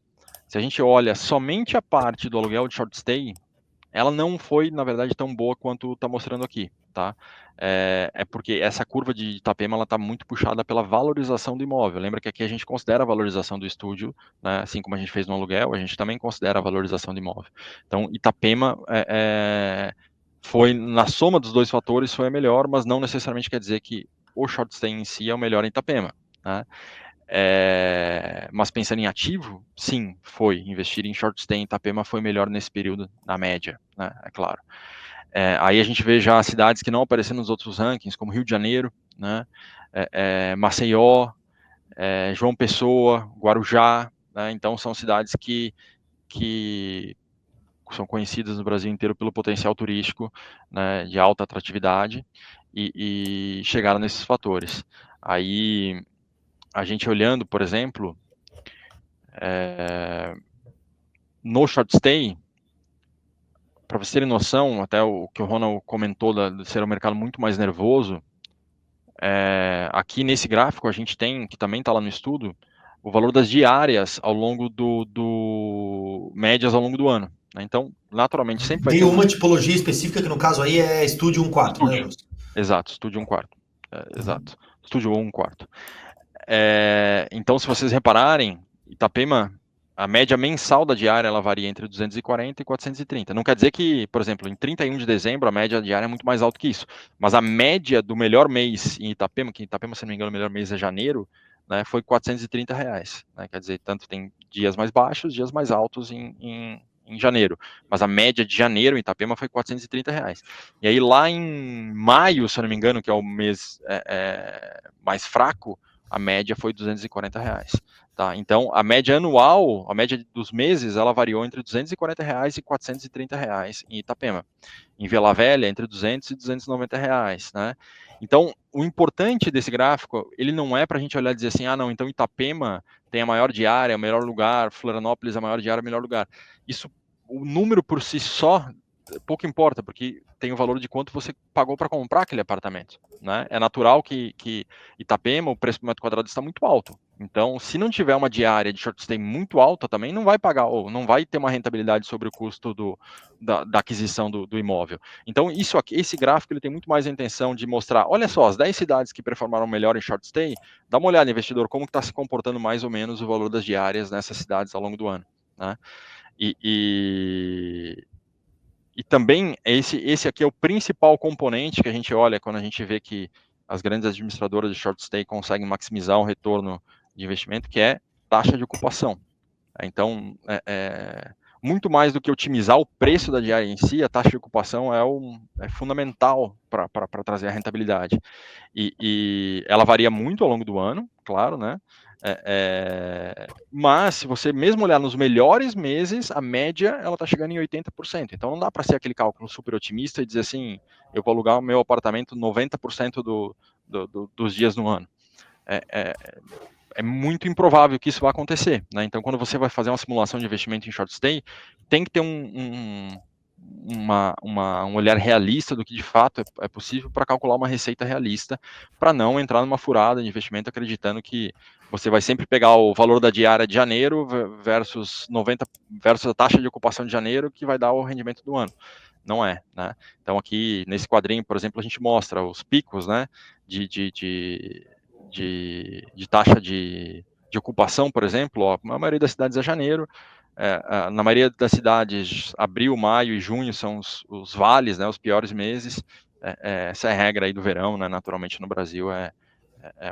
se a gente olha somente a parte do aluguel de short stay, ela não foi, na verdade, tão boa quanto está mostrando aqui, tá? É porque essa curva de Itapema, ela está muito puxada pela valorização do imóvel. Lembra que aqui a gente considera a valorização do estúdio, né? Assim como a gente fez no aluguel, a gente também considera a valorização do imóvel. Então, Itapema foi, na soma dos dois fatores, foi a melhor, mas não necessariamente quer dizer que o short stay em si é o melhor em Itapema, né? Mas pensando em ativo, sim, foi. Investir em short stay em Itapema foi melhor nesse período, na média, né? É claro. Aí a gente vê já cidades que não apareceram nos outros rankings, como Rio de Janeiro, né? Maceió, João Pessoa, Guarujá, né? Então são cidades que são conhecidas no Brasil inteiro pelo potencial turístico, né, de alta atratividade e chegaram nesses fatores. Aí a gente olhando, por exemplo, no short stay, para vocês terem noção, até o que o Ronald comentou de ser um mercado muito mais nervoso, aqui nesse gráfico a gente tem, que também está lá no estudo, o valor das diárias ao longo médias ao longo do ano, né? Então, naturalmente, sempre vai Tem ter uma tipologia específica que no caso aí é estúdio um quarto, né, estúdio. Lúcio? Exato, estúdio um quarto. Uhum. Exato. Estúdio ou um quarto. Então, se vocês repararem, Itapema, a média mensal da diária ela varia entre 240 e 430. Não quer dizer que, por exemplo, em 31 de dezembro a média diária é muito mais alta que isso, mas a média do melhor mês em Itapema, que em Itapema, se não me engano, o melhor mês é janeiro, né, foi R$ 430. Né? Quer dizer, tanto tem dias mais baixos, dias mais altos em janeiro. Mas a média de janeiro em Itapema foi R$ 430. E aí lá em maio, se eu não me engano, que é o mês mais fraco, a média foi R$ 240. Tá? Então, a média anual, a média dos meses, ela variou entre R$ 240 e R$ 430 em Itapema. Em Vila Velha, entre 200 e R$ 290. Né? Então, o importante desse gráfico, ele não é para a gente olhar e dizer assim, ah, não, então Itapema tem a maior diária, o melhor lugar, Florianópolis a maior diária, o melhor lugar. Isso, o número por si só, pouco importa, porque tem o valor de quanto você pagou para comprar aquele apartamento. Né? É natural que Itapema, o preço por metro quadrado está muito alto. Então, se não tiver uma diária de short stay muito alta, também não vai pagar, ou não vai ter uma rentabilidade sobre o custo da aquisição do imóvel. Então, esse gráfico ele tem muito mais a intenção de mostrar, olha só, as 10 cidades que performaram melhor em short stay, dá uma olhada, investidor, como está se comportando mais ou menos o valor das diárias nessas cidades ao longo do ano. Né? E também esse aqui é o principal componente que a gente olha quando a gente vê que as grandes administradoras de short stay conseguem maximizar o retorno de investimento, que é taxa de ocupação. Então, muito mais do que otimizar o preço da diária em si, a taxa de ocupação é fundamental para trazer a rentabilidade. E ela varia muito ao longo do ano, claro, né? Mas se você mesmo olhar nos melhores meses, a média ela está chegando em 80%. Então não dá para ser aquele cálculo super otimista e dizer assim, eu vou alugar o meu apartamento 90% dos dias no ano. É muito improvável que isso vá acontecer. Né? Então, quando você vai fazer uma simulação de investimento em short stay, tem que ter um olhar realista do que de fato é possível para calcular uma receita realista, para não entrar numa furada de investimento acreditando que você vai sempre pegar o valor da diária de janeiro versus a taxa de ocupação de janeiro que vai dar o rendimento do ano. Não é, né? Então aqui nesse quadrinho, por exemplo, a gente mostra os picos, né, de taxa de ocupação, por exemplo, ó, a maioria das cidades é janeiro, na maioria das cidades, abril, maio e junho são os vales, né, os piores meses. Essa é a regra aí do verão, né, naturalmente no Brasil é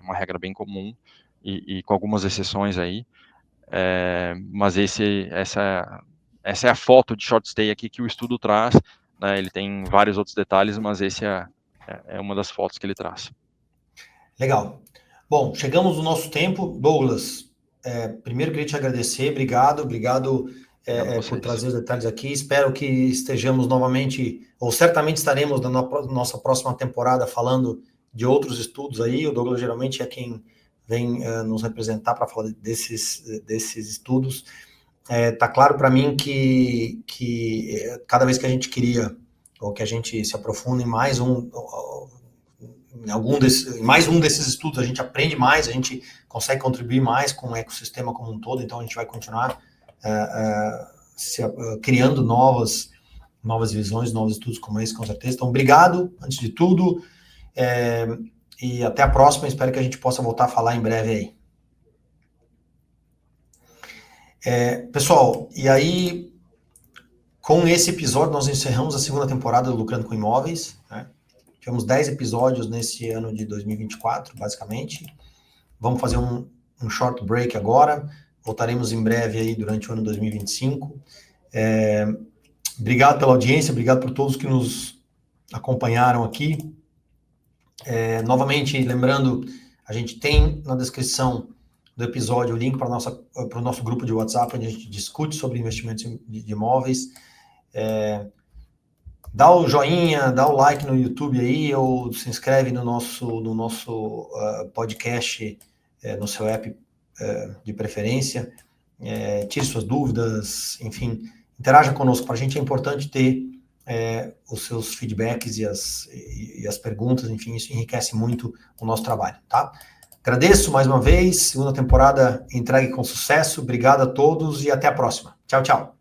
uma regra bem comum e com algumas exceções aí. Mas essa é a foto de short stay aqui que o estudo traz. Né, ele tem vários outros detalhes, mas esse é uma das fotos que ele traz. Legal. Bom, chegamos no nosso tempo. Douglas, primeiro queria te agradecer, obrigado Obrigado a por vocês. trazer os detalhes aqui. Espero que estejamos novamente, ou certamente estaremos na nossa próxima temporada falando de outros estudos aí. O Douglas geralmente é quem vem nos representar para falar desses estudos. Tá claro para mim que cada vez que a gente queria, ou que a gente se aprofunda em mais mais um desses estudos, a gente aprende mais, a gente consegue contribuir mais com o ecossistema como um todo, então a gente vai continuar criando novos novas visões, novos estudos como esse, com certeza. Então, obrigado, antes de tudo, e até a próxima. Espero que a gente possa voltar a falar em breve aí. Pessoal, e aí, com esse episódio, nós encerramos a segunda temporada do Lucrando com Imóveis, né? Tivemos 10 episódios nesse ano de 2024, basicamente. Vamos fazer um short break agora. Voltaremos em breve aí durante o ano 2025. Obrigado pela audiência, obrigado por todos que nos acompanharam aqui. Novamente, lembrando, a gente tem na descrição do episódio o link para o nosso grupo de WhatsApp, onde a gente discute sobre investimentos de imóveis. Dá o joinha, dá o like no YouTube aí, ou se inscreve no nosso podcast, no seu app de preferência. Tire suas dúvidas, enfim, interaja conosco. Para a gente é importante ter os seus feedbacks e as perguntas, enfim, isso enriquece muito o nosso trabalho, tá? Agradeço mais uma vez, segunda temporada entregue com sucesso, obrigado a todos e até a próxima. Tchau, tchau.